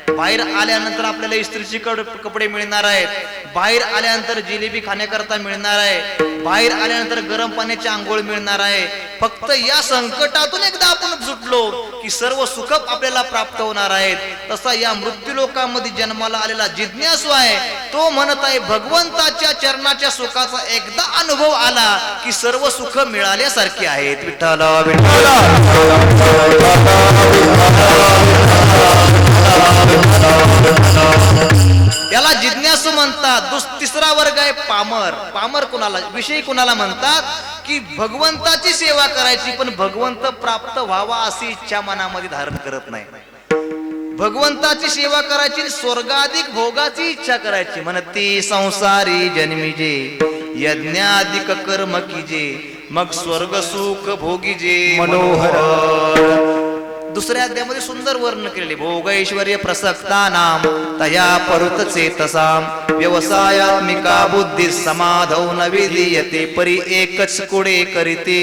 बाहेर आल्यानंतर आपल्याला इस्त्रीची कपडे मिळणार आहेत, बाहेर आल्यानंतर जिलेबी खाण्याकरता मिळणार आहे, बाहेर आल्यानंतर गरम पाण्याची आंघोळ मिळणार आहे. फक्त या संकटातून एकदा आपण सुटलो की सर्व सुख आपल्याला प्राप्त होणार आहेत. तसा या मृत्यू लोकांमध्ये जन्माला आलेला जिज्ञासू आहे, तो म्हणत आहे भगवंताच्या चरणाच्या सुखाचा एकदा अनुभव आला की सर्व सुख मिळाल्यासारखे आहेत. विठ्ठल विठ्ठल. याला जिज्ञासू म्हणतात. तिसरा वर्ग आहे पामर. पामर कुणाला विषयी कुणाला म्हणतात की भगवंताची सेवा करायची पण भगवंत प्राप्त व्हावा अशी इच्छा मनामध्ये धारण करत नाही. भगवंताची सेवा करायची, स्वर्गाधिक भोगाची इच्छा करायची. म्हणती संसारी जन्मीजे यज्ञाधिक कर्म कीजे, मग स्वर्ग सुख भोगीजे मनोहर. दुसऱ्या अध्यायामध्ये सुंदर वर्णन केलेले. भोग ऐश्वर्य प्रसक्ता नाम तया परुत चेतसाम व्यवसायात्मिका बुद्धी समाधौ न विधीयते, परी एकच कुडे करीते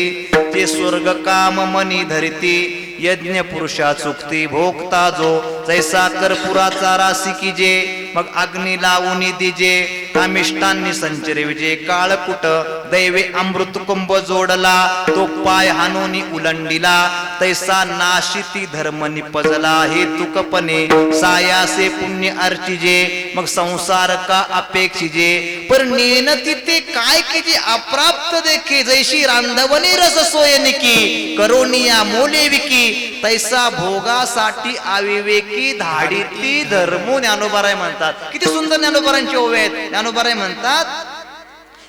ते स्वर्ग काम मनी धरिते, यज्ञ पुरुषा चुकती भोगता जो जैसा कर्पुराचा राशी कीजे, मग अग्नी लावून दिजे कामिष्टांनी संचरे विजे, काळकुट दैवे अमृत कुंभ जोडला तो पाय हानोनी उलंडिला तैसा नाशिती धर्म निपजला हे तुकपणे सायासे पुण्य अर्चिजे मग संसार का अपेक्षिजे पर नेनती ते काय की जे अप्राप्त देखे जैशी रांधवणी रस सोयनिकी करोनिया मोले विकी तैसा भोगासाठी अविवेकी धाडीती धर्म ज्ञानोबाराय म्हणतात. किती सुंदर ज्ञानोबारांचे ओवे आहेत. ज्ञानोबाराय म्हणतात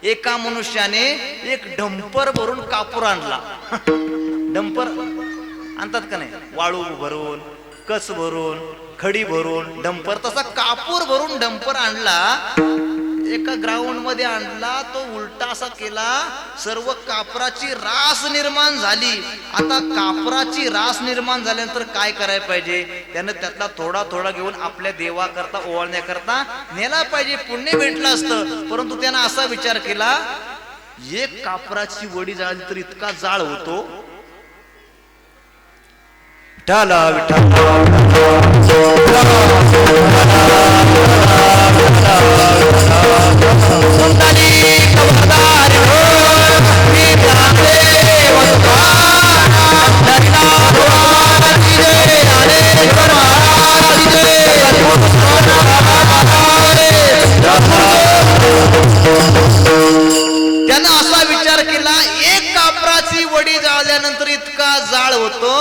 एका मनुष्याने एक डंपर भरून कापूर आणला. डंपर आणतात का नाही, वाळू भरून कच भरून खडी भरून डंपर, तसा कापूर भरून डंपर आणला. एका ग्राउंड मध्ये आणला, तो उलटा असा केला, सर्व कापराची रास निर्माण झाली. आता कापराची रास निर्माण झाल्यानंतर काय करायला पाहिजे, त्यानं त्यातला थोडा थोडा घेऊन आपल्या देवाकरता ओवाळण्याकरता नेला पाहिजे, पुण्य भेटलं असतं. परंतु त्यानं असा विचार केला, एक कापराची वडी जाळली तर इतका जाळ होतो. विठाला त्यानं असा विचार केला, एक कापराची वडी जाळल्यानंतर इतका जाळ होतो,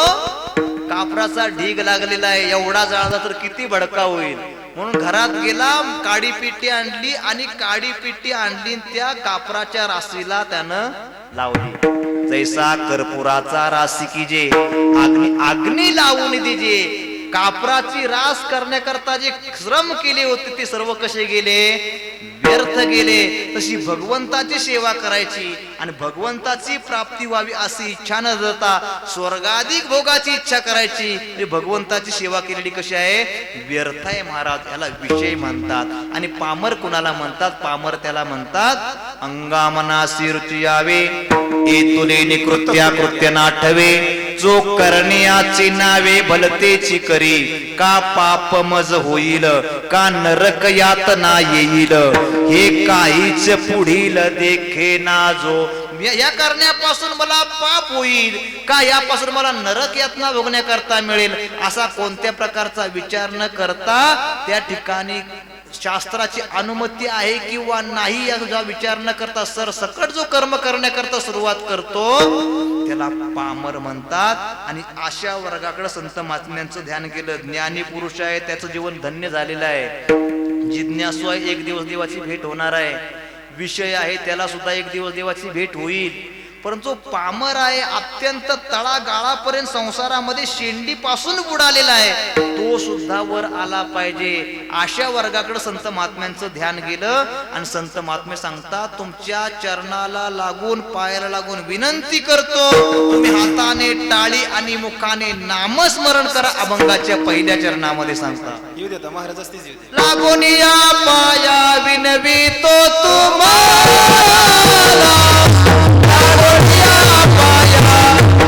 कापराचा ढीग लागलेला आहे, एवढा जाळला तर किती भडका होईल. म्हणून घरात गेला, काडी पिठी आणली आणि काडी पिठी आणली त्या कापराच्या राशीला त्यानं लावली. जैसा कर्पुराचा राशी कीजे अग्नी लावून दिजे. कापराची रास करण्याकरता जे श्रम केले होते ते सर्व कसे गेले, व्यर्थ गेले. तशी भगवंताची सेवा करायची आणि भगवंताची प्राप्ती व्हावी अशी इच्छा न धरता स्वर्गाधिक भोगाची इच्छा करायची. भगवंताची सेवा केलेली कशी आहे, व्यर्थ आहे महाराज. याला विषय म्हणतात. आणि पामर कुणाला म्हणतात, पामर त्याला म्हणतात अंगामनासी रुची यावे एतुले निकृत्या कृत्य नाठवे जो करण्याची नावे भलतेची करी का पाप मज होईल का नरक यातना येईल हे काहीच पुढील देखे ना जो. या करण्यापासून मला पाप होईल का यापासून मला नरक यातना भोगण्याकरता मिळेल असा कोणत्या प्रकारचा विचार न करता त्या ठिकाणी शास्त्राची अनुमती आहे किंवा नाही याचा विचार न करता सरसकट जो कर्म करण्याकरता सुरुवात करतो त्याला पामर म्हणतात. आणि अशा वर्गाकडे संत महात्म्यांचं ध्यान केलं. ज्ञानी पुरुष आहे, त्याचं जीवन धन्य झालेलं आहे. जिज्ञासू आहे, एक दिवस देवाची भेट होणार आहे. विषय आहे, त्याला सुद्धा एक दिवस देवाची भेट होईल. परंतु पामर आहे, अत्यंत तळागाळापर्यंत संसारामध्ये शेंडी पासून बुडालेला आहे, तो सुद्धा वर आला पाहिजे. अशा वर्गाकडे संत महात्म्यांचं ध्यान गेलं. आणि संत महात्मे सांगतात, तुमच्या चरणाला लागून पायाला लागून विनंती करतो, तुम्ही हाताने टाळी आणि मुखाने नामस्मरण करा. अभंगाच्या पहिल्या चरणामध्ये सांगतात, येऊ देता महाराज असतेच येऊ दे. लागून या पाया विनवितो तुम्हाला, लागून या पाया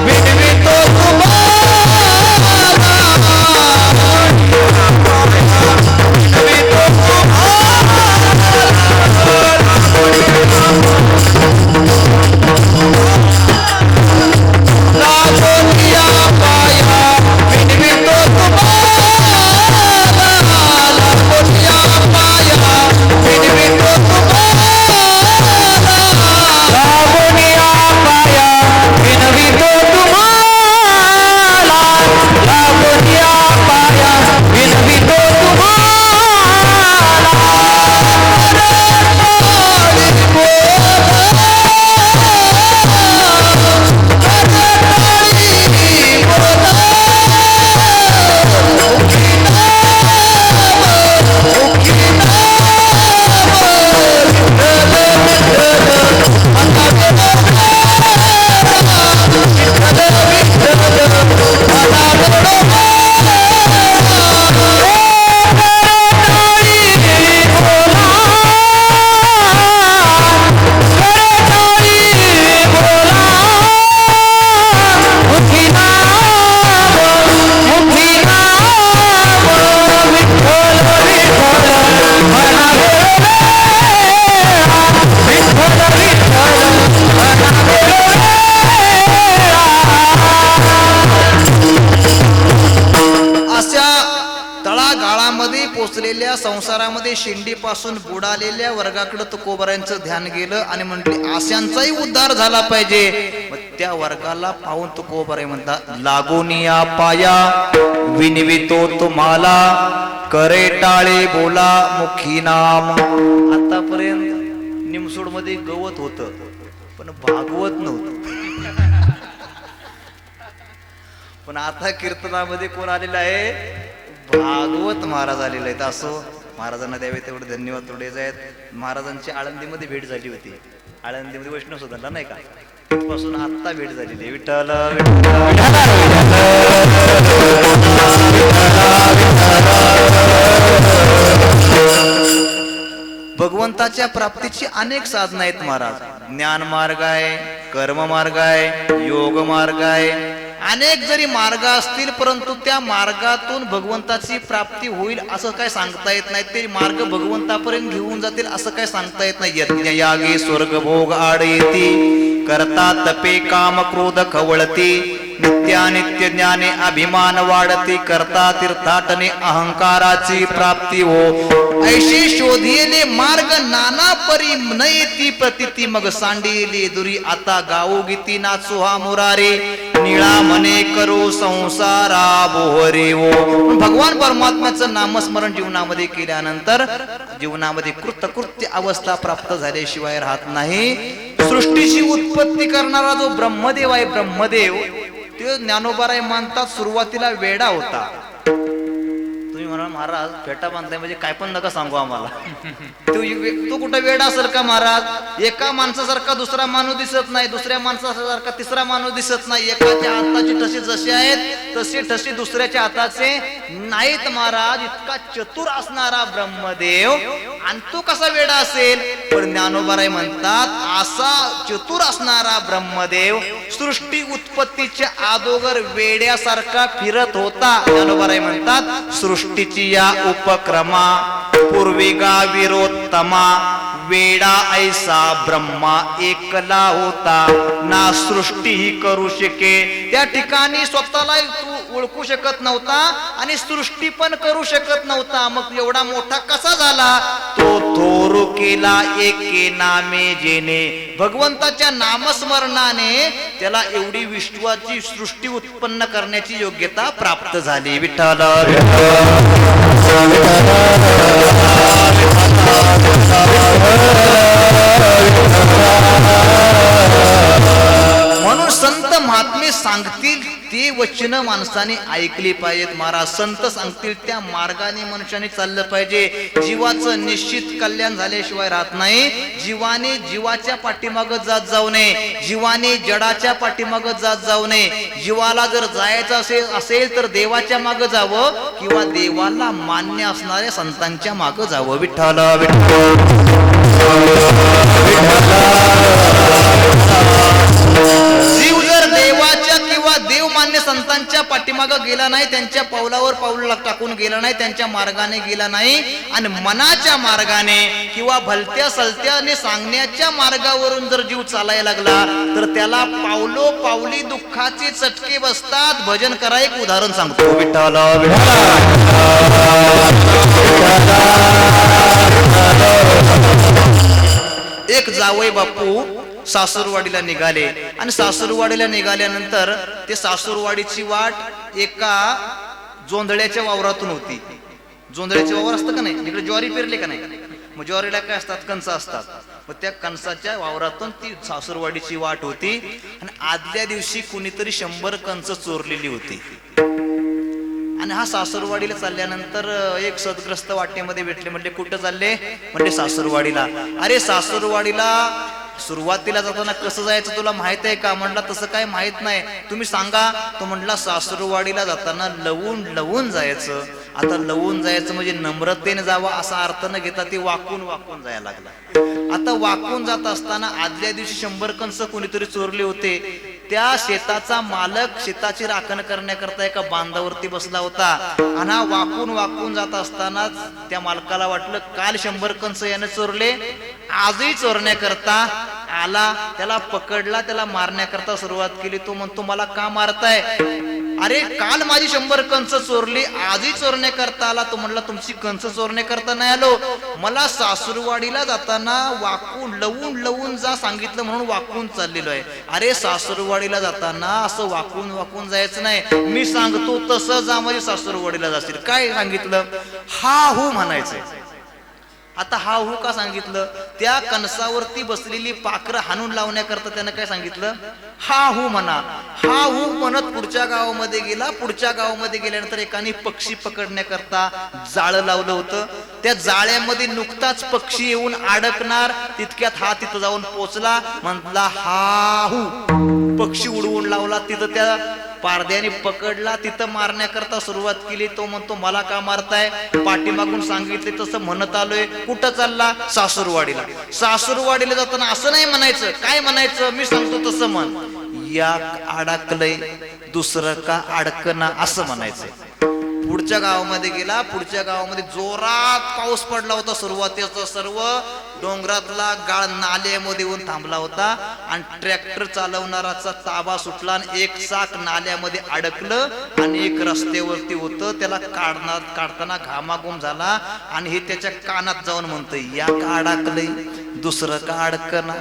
विनवितो तुम्हाला, विनवितो तुम्हाला, लागून या पाया विनवितो तुम्हाला, लागून या पाया विनवितो तुम्हाला. कोचलेल्या संसारामध्ये शेंडीपासून बुडालेल्या वर्गाकडे तुकोबरायांचं ध्यान गेलं आणि म्हटले अशांचाही उद्धार झाला पाहिजे. मग त्या वर्गाला पाहून तुकोबराय म्हणतात लागोनिया पाया विनवितो तुम्हाला करे टाळे बोला मुखी नाम. आतापर्यंत निमसोड मध्ये गवत होत पण भागवत नव्हतं. पण आता कीर्तनामध्ये कोण आलेलं आहे? भागवत महाराज आलेले आहेत. असो महाराजांना द्यावे तेवढे धन्यवाद. थोडेच आहेत. महाराजांची आळंदीमध्ये भेट झाली होती. आळंदीमध्ये वैष्णव सदनला नाही का, तिथपासून आत्ता भेट झालेली आहे. विठ्ठल भगवंताच्या प्राप्तीची अनेक साधनं आहेत महाराज. ज्ञान मार्ग आहे, कर्म मार्ग आहे, योग मार्ग आहे. अनेक जरी मार्ग असतील परंतु त्या मार्गातून भगवंताची प्राप्ती होईल असं काय सांगता येत नाही. ते मार्ग भगवंतापर्यंत घेऊन जातील असं काय सांगता येत नाही. यज्ञ यागे स्वर्ग भोग आड येती करता तपे काम क्रोध खवळती नित्यानित्य ज्ञाने अभिमान वाढती करता तीर्थाटने अहंकाराची प्राप्ती हो. ऐशी शोधिले मार्ग नाना परी न येती प्रतिती मग सांडिले दुरी आता गाऊ गीती नाचू हा मुरारे निळा मने करो संसारा बोहरे हो. भगवान परमात्म्याचं नामस्मरण जीवनामध्ये केल्यानंतर जीवनामध्ये कृतकृत्य अवस्था प्राप्त झाल्याशिवाय राहत नाही. सृष्टीची उत्पत्ती करणारा जो ब्रह्मदेव आहे, ब्रह्मदेव ते ज्ञानोबाराय मानतात सुरुवातीला वेडा होता. तुम्ही म्हणा महाराज फेटा बांधताय म्हणजे काय पण नका सांगू आम्हाला. तो कुठं वेडा असेल का महाराज? एका माणसासारखा दुसरा माणूस दिसत नाही, दुसऱ्या माणसासारखा तिसरा माणूस दिसत नाही. एकाच्या हाताची ठसे जसे आहेत तसे ठसे दुसऱ्याच्या हाताचे नाहीत महाराज. इतका चतुर असणारा ब्रह्मदेव आणि तो कसा वेडा असेल? पण ज्ञानोबाराय म्हणतात असा चतुर असणारा ब्रह्मदेव सृष्टी उत्पत्तीच्या अगोदर वेड्यासारखा फिरत होता. ज्ञानोबाराय म्हणतात सृष्टीची या उपक्रमा पूर्विगा विरोत्तमा वेडा ऐसा ब्रह्मा एकला होता ना सृष्टी ही करू शके. त्या ठिकाणी स्वतःला ओळखू शकत नव्हता आणि सृष्टी पण करू शकत नव्हता. मग एवढा मोठा कसा झाला? तो थोरू केला एके नामे जेने. भगवंताच्या नामस्मरणाने त्याला एवढी विश्वाची सृष्टी उत्पन्न करण्याची योग्यता प्राप्त झाली. विठ्ठल म्हणून संत महात्मे सांगतील ते वचन माणसाने ऐकली पाहिजेत. महाराज संत सांगतील त्या मार्गाने मनुष्याने चाललं पाहिजे. जीवाचं निश्चित कल्याण झाल्याशिवाय राहत नाही. जीवाने जीवाच्या पाठीमागं जात जाऊ नये, जीवाने जडाच्या पाठीमागं जात जाऊ नये. जीवाला जर जायचं असेल तर देवाच्या मागं जावं किंवा देवाला मान्य असणाऱ्या संतांच्या मागं जावं. विठ्ठल जीव जर देवाच्या किंवा देव मान्य संतांच्या पाठीमागं गेला नाही, त्यांच्या पावलावर पाऊल टाकून गेला नाही, त्यांच्या मार्गाने गेला नाही आणि मनाच्या मार्गाने किंवा भलत्या सलत्याने सांगण्याच्या मार्गावरून जर जीव चालायला लागला तर त्याला पावलो पावली दुःखाचे चटके बसतात. भजन करा. एक उदाहरण सांगतो. विठ्ठल एक जावई बापू सासूरवाडीला निघाले आणि सासूरवाडीला निघाल्यानंतर ते सासूरवाडीची वाट एका जोंधळ्याच्या वावरातून होती. जोंधळ्याचे वावर असतं का नाही, इकडे ज्वारी पेरले का नाही, मग ज्वारीला काय असतात, कणस असतात. मग त्या कणसाच्या वावरातून ती सासूरवाडीची वाट होती आणि आदल्या दिवशी कुणीतरी 100 कणस चोरलेली होती. आणि हा सासूरवाडीला चालल्यानंतर एक सदग्रस्त वाटेमध्ये भेटले. म्हणले कुठं चालले? म्हणले सासूरवाडीला. अरे सासूरवाडीला सुरुवातीला जाताना कसं जायचं तुला माहित आहे का? म्हणला तसं काय माहित नाही, तुम्ही सांगा. तो म्हणला सासूरवाडीला जाताना लवून लवून जायचं. आता लवून जायचं म्हणजे नम्रतेने जावं असा अर्थ न घेता ते वाकून वाकून जायला लागला. आता वाकून जात असताना आदल्या दिवशी 100 कणस कोणीतरी चोरले होते. त्या शेताचा मालक शेताची राखण करण्याकरता एका बांधावरती बसला होता आणि हा वाकून वाकून जात असताना त्या मालकाला वाटलं काल 100 कणस याने चोरले, आजही चोरण्याकरता आला. त्याला पकडला, त्याला मारण्याकरता सुरुवात केली. तो म्हणतो मला का मारताय? अरे काल माझी 100 कंस चोरली, आजही चोरण्याकरता आला. तो म्हणला तुमची कंस चोरण्याकरता नाही आलो, मला सासूरवाडीला जाताना वाकून लवून जा सांगितलं म्हणून वाकून चाललेलो आहे. अरे सासूरवाडीला जाताना असं वाकून जायचं नाही, मी सांगतो तसं जा, माझी सासूरवाडीला जाशील. काय सांगितलं? हा हू म्हणायचंय. आता हा हू का सांगितलं? त्या कणसावरती बसलेली पाखरं हाणून लावण्याकरता त्यानं काय सांगितलं? हा हू म्हणा. हा हू म्हणत पुढच्या गावामध्ये गेला. पुढच्या गावामध्ये गेल्यानंतर एकाने पक्षी पकडण्याकरता जाळं लावलं होतं. त्या जाळ्यामध्ये नुकताच पक्षी येऊन अडकणार तितक्यात हा तिथं जाऊन पोचला. म्हटला हा हू, पक्षी उडवून लावला. तिथं त्या पारद्याने पकडला, तिथं मारण्याकरता सुरुवात केली. तो म्हणतो मला का मारताय? पाठीमागून सांगितले तसं म्हणत आलोय. कुठं चालला? सासूरवाडीला. सासूरवाडीला जाताना असं नाही म्हणायचं. काय म्हणायचं? मी सांगतो तसं म्हण. या अडकलंय, दुसरं का अडकना असं म्हणायचं. पुढच्या गावामध्ये गेला. पुढच्या गावामध्ये जोरात पाऊस पडला होता. सुरुवातीचा सर्व डोंगरातला गाळ नाल्यामध्ये येऊन थांबला होता आणि ट्रॅक्टर चालवणाराचा ताबा सुटला आणि एक चाक नाल्यामध्ये अडकलं आणि एक रस्त्यावरती होतं. त्याला काढताना घामाघूम झाला आणि हे त्याच्या कानात जाऊन म्हणतंय या का अडकलंय, दुसरं का अडकना.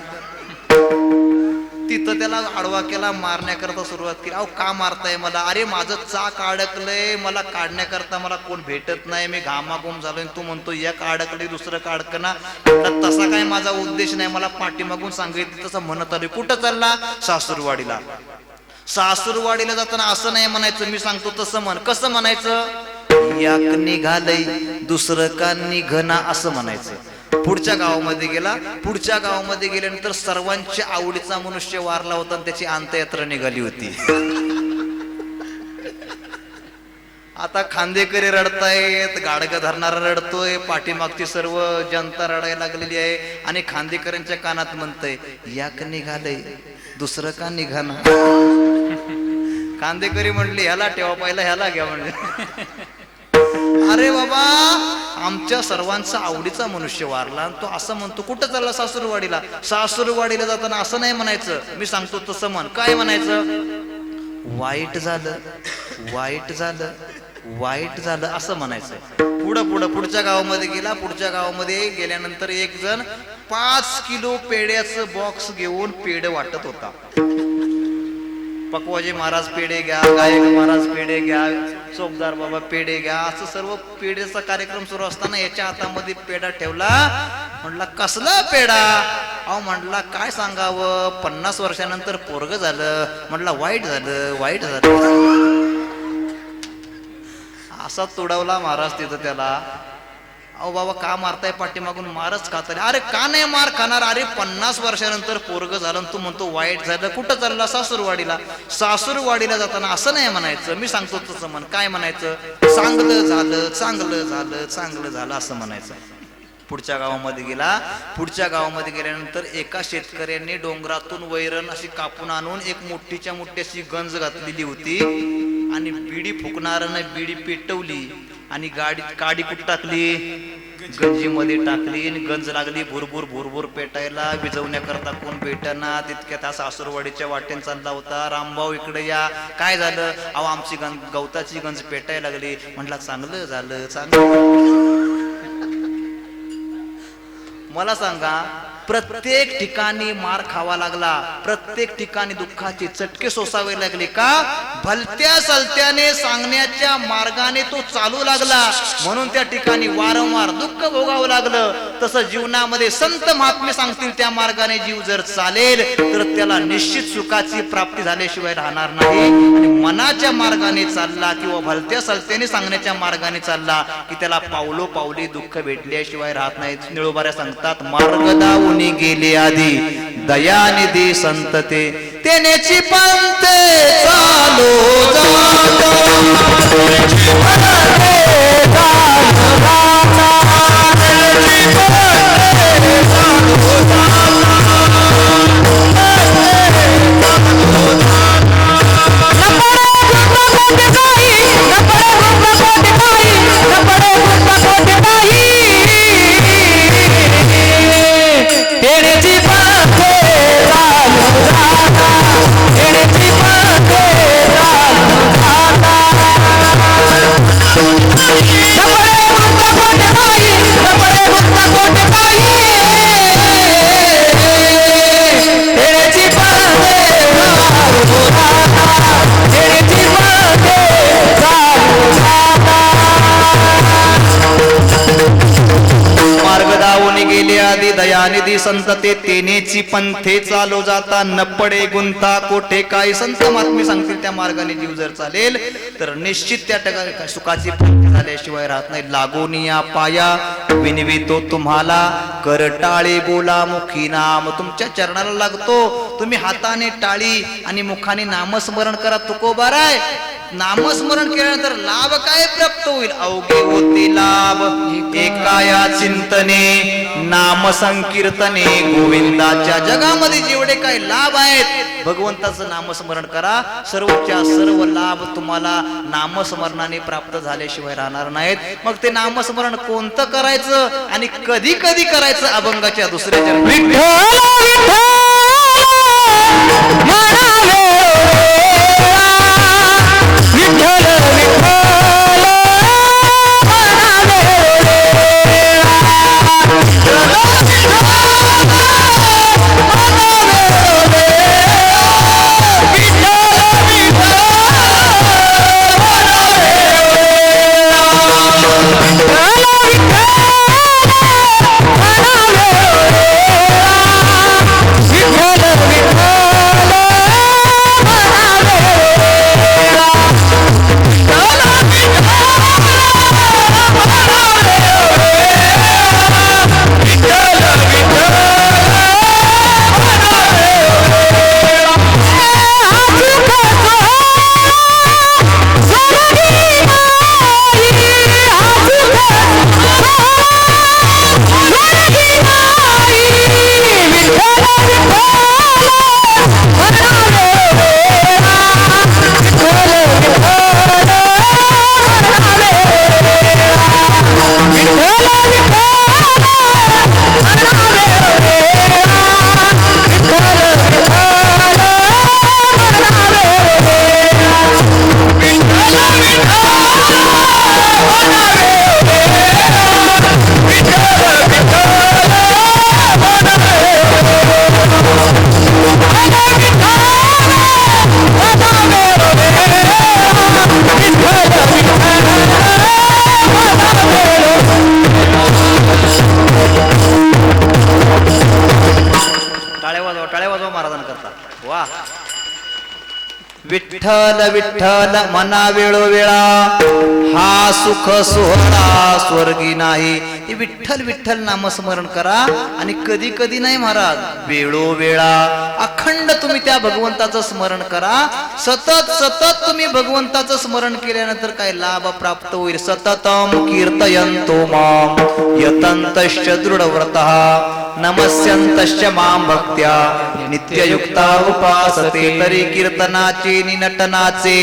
तिथं त्याला आडवा केला, मारण्याकरता सुरुवात केली. अहो का मारताय मला? अरे माझं चाक अडकलंय, मला काढण्याकरता मला कोण भेटत नाही, मी घामाघूम झालोय. तू म्हणतो एक अडकलंय दुसरं का अडकना. तसा काय माझा उद्देश नाही, मला पाठीमागून सांगितलं तसं म्हणत आलोय. कुठं चालला? सासूरवाडीला. सासूरवाडीला जाताना असं नाही म्हणायचं, मी सांगतो तसं म्हण. कसं म्हणायचं? याक निघालय, दुसरं का निघना असं म्हणायचं. पुढच्या गावामध्ये गेला. पुढच्या गावामध्ये गेल्यानंतर सर्वांच्या आवडीचा मनुष्य वारला होता आणि त्याची अंत्ययात्रा निघाली होती. आता खांदेकरी रडतायत, गाडगं धरणारा रडतोय, पाठीमागची सर्व जनता रडायला लागलेली आहे आणि खांदेकरांच्या कानात म्हणतंय याक निघालय, दुसरं का निघाना. खांदेकरी म्हटले ह्याला ठेवा, पहिला ह्याला घ्या म्हणजे. अरे बाबा, आमच्या सर्वांचा आवडीचा मनुष्य वारला, तो असं म्हणतो. कुठं चालला? सासूरवाडीला. सासूरवाडीला जाताना असं नाही म्हणायचं, मी सांगतो तसं म्हण. काय म्हणायचं? वाईट झालं, वाईट झालं, वाईट झालं असं म्हणायचं. पुढच्या गावामध्ये गेला. पुढच्या गावामध्ये गेल्यानंतर एक जण 5 किलो पेड्याचं बॉक्स घेऊन पेढ वाटत होता. पकवाजी महाराज पेढे घ्या, गायक महाराज पेढे घ्या, चोपदार बाबा पेढे घ्या, असं सर्व पेढेचा कार्यक्रम सुरू असताना याच्या हातामध्ये पेढा ठेवला. म्हटला कसला पेढा? अहो म्हटला काय सांगावं, 50 वर्षानंतर पोरग झालं. म्हटला वाईट झालं, वाईट झालं. असा तुडवला महाराज तिथं त्याला. अहो बाबा का मारताय? पाठीमागून मारच खाताय. अरे का नाही मार खाणार? अरे 50 वर्षानंतर पोरग झालं तू म्हणतो वाईट झालं. कुठं चालला? सासूरवाडीला. सासूरवाडीला जाताना असं नाही म्हणायचं, मी सांगतो तसं म्हण. काय म्हणायचं? चांगलं झालं, चांगलं झालं, चांगलं झालं असं म्हणायचं. पुढच्या गावामध्ये गेला. पुढच्या गावामध्ये गेल्यानंतर एका शेतकऱ्याने डोंगरातून वैरण अशी कापून आणून एक मोठीच्या मोठी अशी गंज घातलेली होती आणि बिडी फुकणाऱ्याने बिडी पेटवली आणि काडी कुठं टाकली? गंजीमध्ये टाकली आणि गंज लागली भुरभुर भुरभुर पेटायला. विजवण्याकरता कोण भेटना. तितक्यात हा सासूरवाडीच्या वाटेन चालला होता. रामभाऊ इकडे या. काय झालं? अहो आमची गवताची गंज पेटायला लागली. म्हटला चांगलं झालं, चांगलं. मला सांगा, प्रत्येक ठिकाणी मार खावा लागला, प्रत्येक ठिकाणी दुःखाचे चटके सोसावे लागले. का? भलत्या सलत्याने सांगण्याच्या मार्गाने तो चालू लागला, म्हणून त्या ठिकाणी वारंवार दुःख भोगावं लागलं. तसं जीवनामध्ये संत महात्मे सांगतील त्या मार्गाने जीव जर चालेल तर त्याला निश्चित सुखाची प्राप्ती झाल्याशिवाय राहणार नाही. आणि मनाच्या मार्गाने चालला किंवा भलत्या सलत्याने सांगण्याच्या मार्गाने चालला की त्याला पावलो पावली दुःख भेटल्याशिवाय राहत नाही. निळोबाऱ्या सांगतात मार्ग दावून गेले आधी दयानिधी संतते तेनेची पंते चालो दयानिधी संत ते तेनेची पंथे चालू जाता न पडे गुंता कोठे काही संत महात्मे सांगतील त्या मार्गाने जीव जर चालेल तर निश्चित त्या ठिकाणी सुखाची प्राप्ती झाल्याशिवाय राहत नाही. लागून या पाया विनवितो तुम्हाला कर टाळे बोला मुखी नाम. तुमच्या चरणाला लागतो, तुम्ही हाताने टाळी आणि मुखाने नामस्मरण करा. तुकोबाराय नामस्मरण केल्यानंतर लाभ काय प्राप्त होईल? अवघे होते लाभ एका या चिंतने नाम संकीर्तने गोविंदाच्या. जगामध्ये जेवढे काही लाभ आहेत भगवंताचं नामस्मरण करा. सर्वच्या सर्व लाभ तुम्हाला नामस्मरणाने प्राप्त झाल्याशिवाय राहणार नाहीत. मग ते नामस्मरण कोणतं करायचं आणि कधी कधी करायचं? अभंगाच्या दुसऱ्या चरणी विठ्ठल विठ्ठल मना वेळोवेळा हा सुख सोहळा स्वर्गी नाही. हे विठ्ठल विठ्ठल नामस्मरण करा आणि कधी कधी नाही महाराज, वेळोवेळा अखंड तुम्ही त्या भगवंताचं स्मरण करा. सतत सतत तुम्ही भगवंताचं स्मरण केल्यानंतर काय लाभ प्राप्त होईल? सततम कीर्तयन्तो माम यतन्तश्च दृढव्रतः नमस्यन्तश्च माम भक्त्या नित्ययुक्ता उपासते. तरी कीर्तनाचे निनटनाचे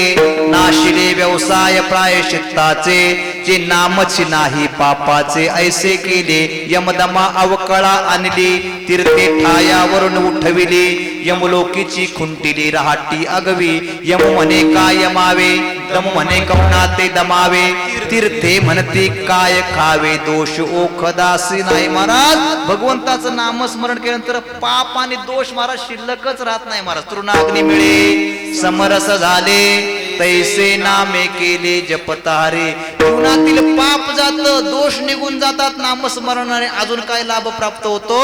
नाशिले व्यवसाय प्रायश्चित्ताचे जे नामची नाही पापाचे. ऐसे केले यमदमा अवकळा आणली तीर्थे ठायावरून उठविली. यमलोकीची खुंटिली रहाटी अगवी. यम म्हणे काय यमावे दम म्हणे कवनाते दमावे. तीर्थे म्हणते काय खावे दोष ओखदासी नाही. महाराज भगवंताचं नामस्मरण केल्यानंतर पाप आणि दोष महाराज शिल्लकच राहत नाही महाराज. तृणाग्नी मिळे समरस झाले तैसे नामे केले जपतारे. जीवनातील पाप जात दोष निघून जातात नामस्मरणाने. अजून काय लाभ प्राप्त होतो?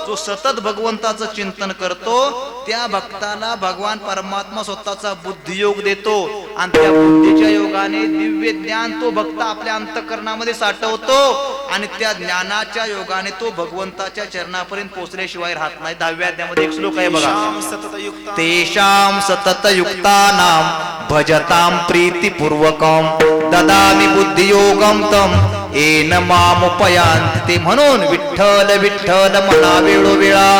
जो सतत भगवंताचं चिंतन करतो त्या भक्ताला भगवान परमात्मा स्वतःचा बुद्धियोग देतो आणि त्या बुद्धीच्या योगाने दिव्य ज्ञान तो भक्त आपल्या अंतःकरणामध्ये साठवतो आणि त्या ज्ञानाच्या योगाने तो भगवंताच्या चरणापर्यंत पोहोचल्याशिवाय राहत नाही. 10व्या अध्यायामध्ये एक श्लोक आहे बघा. तेषां सततयुक्तानां भजतां प्रीतिपूर्वकं ददामि बुद्धियोगं तम येन मामुपयांति. ते म्हणून विठ्ठल विठ्ठल म्हणा वेळोवेळा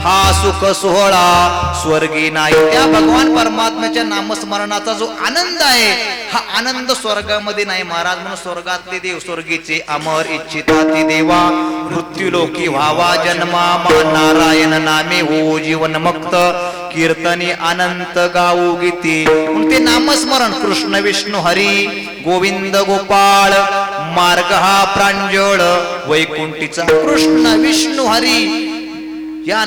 हा सुख सोहळा स्वर्गी नाही. त्या भगवान परमात्म्याच्या नामस्मरणाचा जो आनंद आहे हा आनंद स्वर्गामध्ये नाही महाराज. म्हणून स्वर्गातले देव स्वर्गीचे अमर इच्छिताती देवा मृत्यूलोकी व्हावा जन्मा मा नारायण नामे हो जीवन मुक्त कीर्तनी अनंत गाऊ गीती. म्हणून ते नामस्मरण कृष्ण विष्णू हरी गोविंद गोपाळ मार्ग हा प्रांजळ वैकुंठीचा. कृष्ण विष्णू हरी या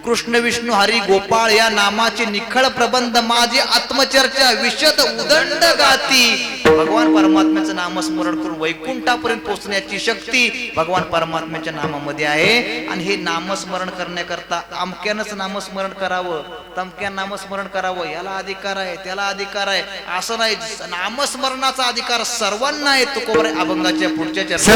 कृष्ण विष्णू हरी गोपाळ या नामाचे निखळ प्रबंध माझी आत्मचर्चा विशद उदंड गाती. भगवान परमात्म्याचं नामस्मरण करून वैकुंठापर्यंत पोहोचण्याची शक्ती भगवान परमात्म्याच्या नामामध्ये आहे. आणि हे नामस्मरण करण्याकरता अमक्यानंच नामस्मरण करावं, तमक्यान नामस्मरण करावं, याला अधिकार आहे त्याला अधिकार आहे असं नाही. नामस्मरणाचा अधिकार सर्वांना आहे. तुकोबाराय अभंगाच्या पुढच्या चर्चा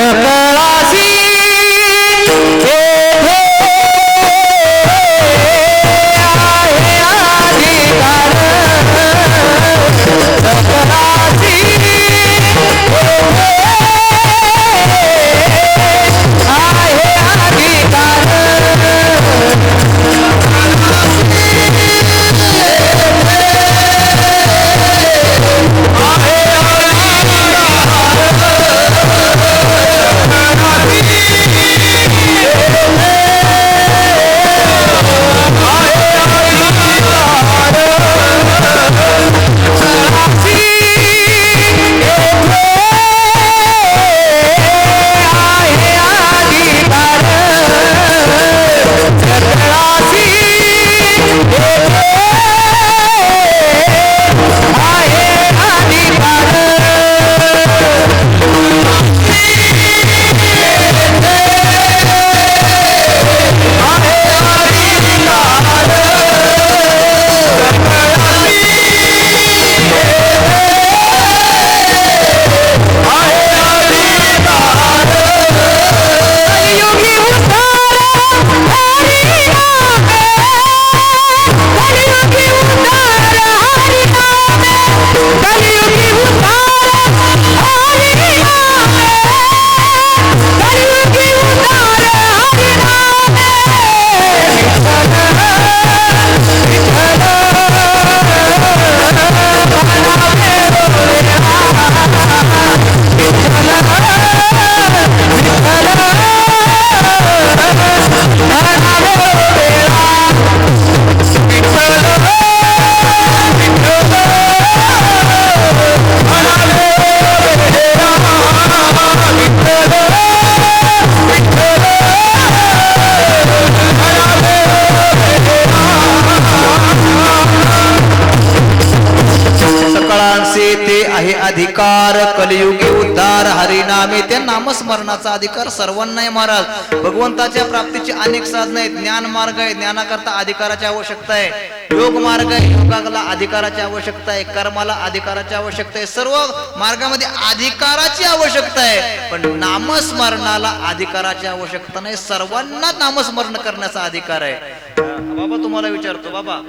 अधिकार कलियुगी उद्धार हरिनामे. त्या नामस्मरणाचा अधिकार सर्वांना आहे महाराज. भगवंताच्या प्राप्तीची अनेक साधन आहेत. ज्ञान मार्ग आहे, ज्ञानाकरता अधिकाराची आवश्यकता आहे. योग मार्ग आहे, योगाला अधिकाराची आवश्यकता आहे. कर्माला अधिकाराची आवश्यकता आहे. सर्व मार्गामध्ये अधिकाराची आवश्यकता आहे. पण नामस्मरणाला अधिकाराची आवश्यकता नाही. सर्वांना नामस्मरण करण्याचा अधिकार आहे. बाबा तुम्हाला विचारतो, बाबा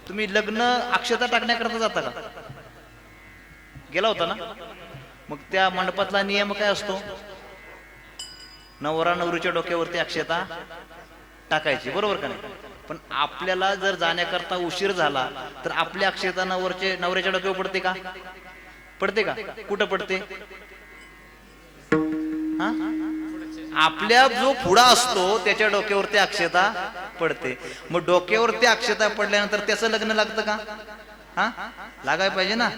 तुम्ही लग्न अक्षता टाकण्याकरता जाता का? गेला होता ना? मग त्या मंडपातला नियम काय असतो? नवरा नवरीच्या डोक्यावरती अक्षता टाकायची, बरोबर का नाही? पण आपल्याला जर जाण्याकरता उशीर झाला तर आपल्या अक्षता नवऱ्याच्या डोक्यावर पडते का? पडते का? कुठं पडते? हा, आपल्या जो पुढा असतो त्याच्या डोक्यावरती अक्षता पडते. मग डोक्यावरती अक्षता पडल्यानंतर त्याचं लग्न लागतं का? हा, लागायला पाहिजे ना.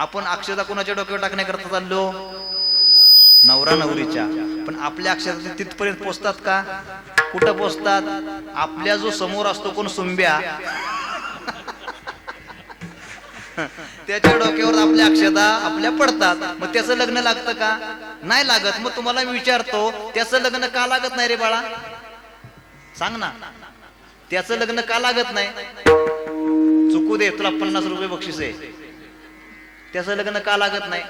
आपण अक्षता कोणाच्या डोक्यावर टाकण्याकरता चाललो? नवरा नवरीच्या. पण आपल्या अक्षता तिथपर्यंत पोचतात का? कुठं पोचतात? आपल्या जो समोर असतो कोण, सुंब्या, त्याच्या डोक्यावर आपल्या अक्षता आपल्या पडतात. मग त्याचं लग्न लागतं का? नाही लागत. मग तुम्हाला मी विचारतो, त्याचं लग्न का लागत नाही रे बाळा? सांग ना, त्याचं लग्न का लागत नाही? चुकू दे, तुला 50 रुपये बक्षीस आहे. त्याचं लग्न का लागत नाही?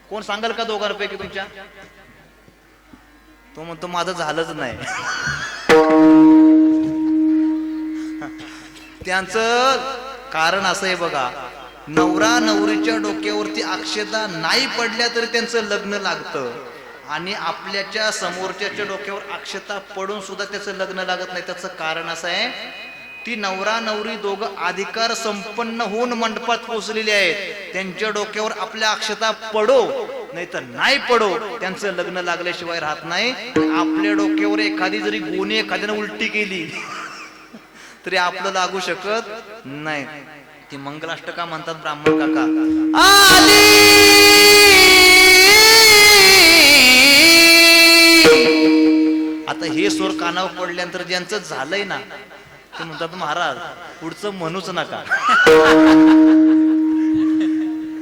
कोण सांगाल का दोघांपैकी तुमच्या? तो म्हणतो माझं झालंच नाही. त्यांचं कारण असं आहे बघा, नवरा नवरीच्या डोक्यावरती अक्षता नाही पडल्या तरी त्यांचं लग्न लागतं. आणि आपल्याच्या समोरच्याच्या डोक्यावर अक्षता पडून सुद्धा त्याचं लग्न लागत नाही. त्याचं कारण असं आहे, ती नवरा नवरी दोघं अधिकार संपन्न होऊन मंडपात पोहोचलेले आहेत. त्यांच्या डोक्यावर आपल्या अक्षता पडो नाही तर नाही पडो, त्यांचं लग्न लागल्याशिवाय राहत नाही. आपल्या डोक्यावर एखादी जरी गोणी एखाद्याने उलटी केली तरी आपलं लागू शकत नाही. ती मंगलाष्टका म्हणतात ब्राह्मण काका. आता आता हे स्वर कानावर पडल्यानंतर ज्यांचं झालंय ना ते म्हणतात महाराज पुढचं म्हणूच नका.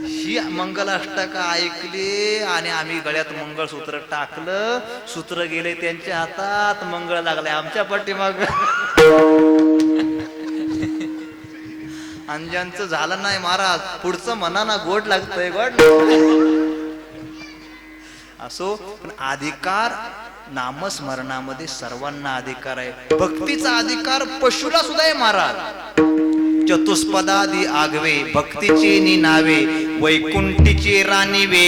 ही मंगलाष्टका ऐकली आणि आम्ही गळ्यात मंगळसूत्र टाकलं, सूत्र गेले त्यांच्या हातात, मंगळ लागले आमच्या पाठीमाग. आणि ज्यांचं झालं नाही महाराज पुढचं म्हणा ना, गोड लागतंय गोड. असो, पण अधिकार नामस्मरणामध्ये सर्वांना अधिकार आहे. भक्तीचा अधिकार पशुला सुद्धा आहे महाराज. चतुष्पदादी आगवे भक्तीचे निनावे, वैकुंठीचे राणीवे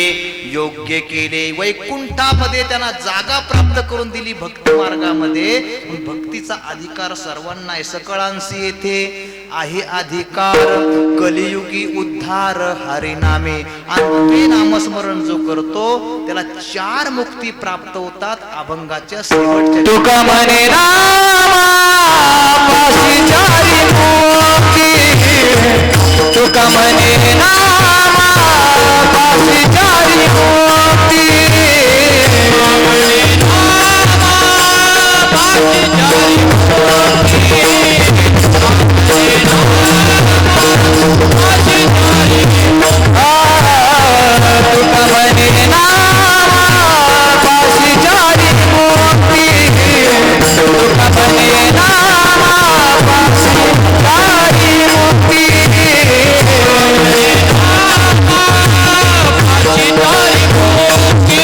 योग्य केले. वैकुंठामध्ये त्यांना जागा प्राप्त करून दिली भक्ती मार्गामध्ये. भक्तीचा अधिकार सर्वांना आहे. सकळांशी येथे आहे अधिकार, कलियुगी उद्धार हरिनामे. आणि ते नामस्मरण जो करतो त्याला 4 मुक्ती प्राप्त होतात अभंगाच्या शेवटच्या. तुका म्हणे रामा पाशी 4 मुक्ती, तुका म्हणे रामा पाशी 4 मुक्ती, तुका म्हणे रामा पाशी 4 मुक्ती, तुका म्हणे रामा पाशी 4 मुक्ती, पाशी 4 मुक्ती.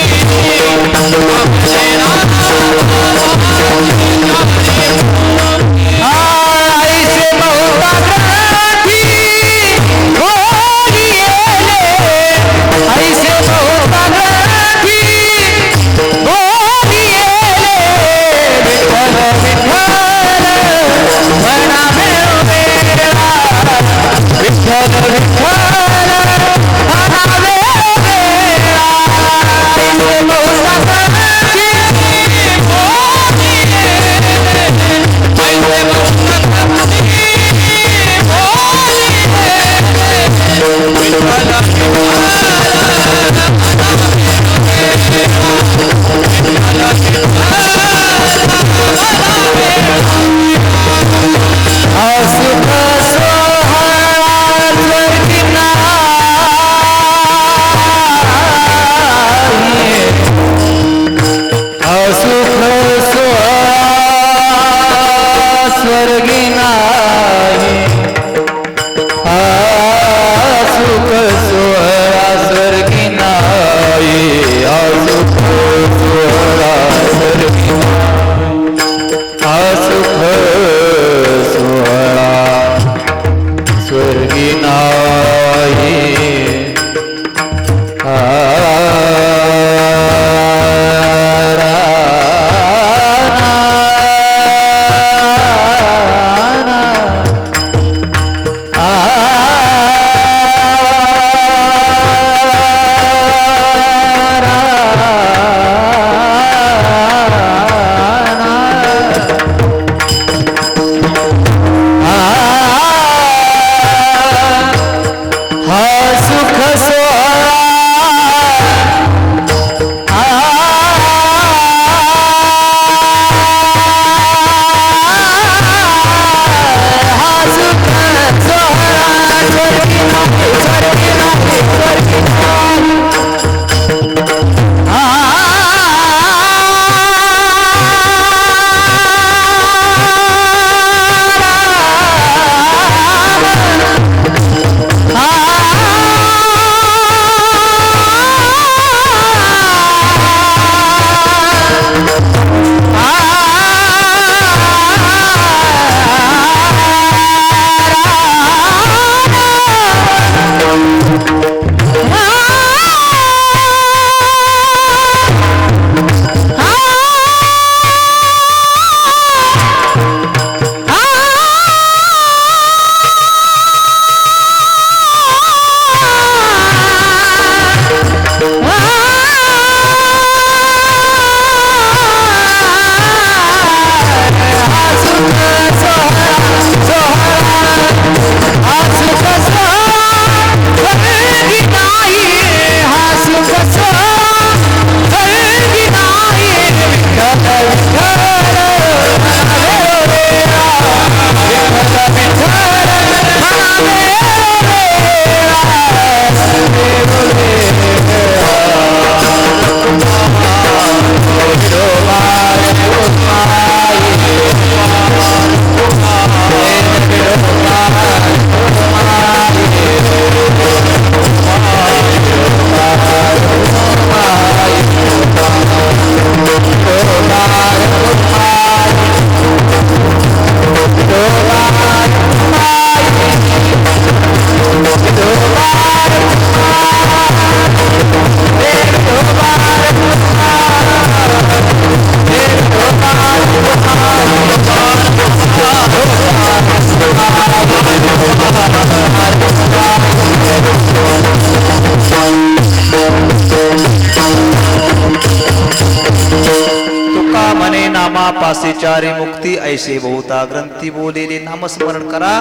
नामापासी चारी मुक्ती ऐसे बहुता ग्रंथी बोलेले. नामस्मरण करा.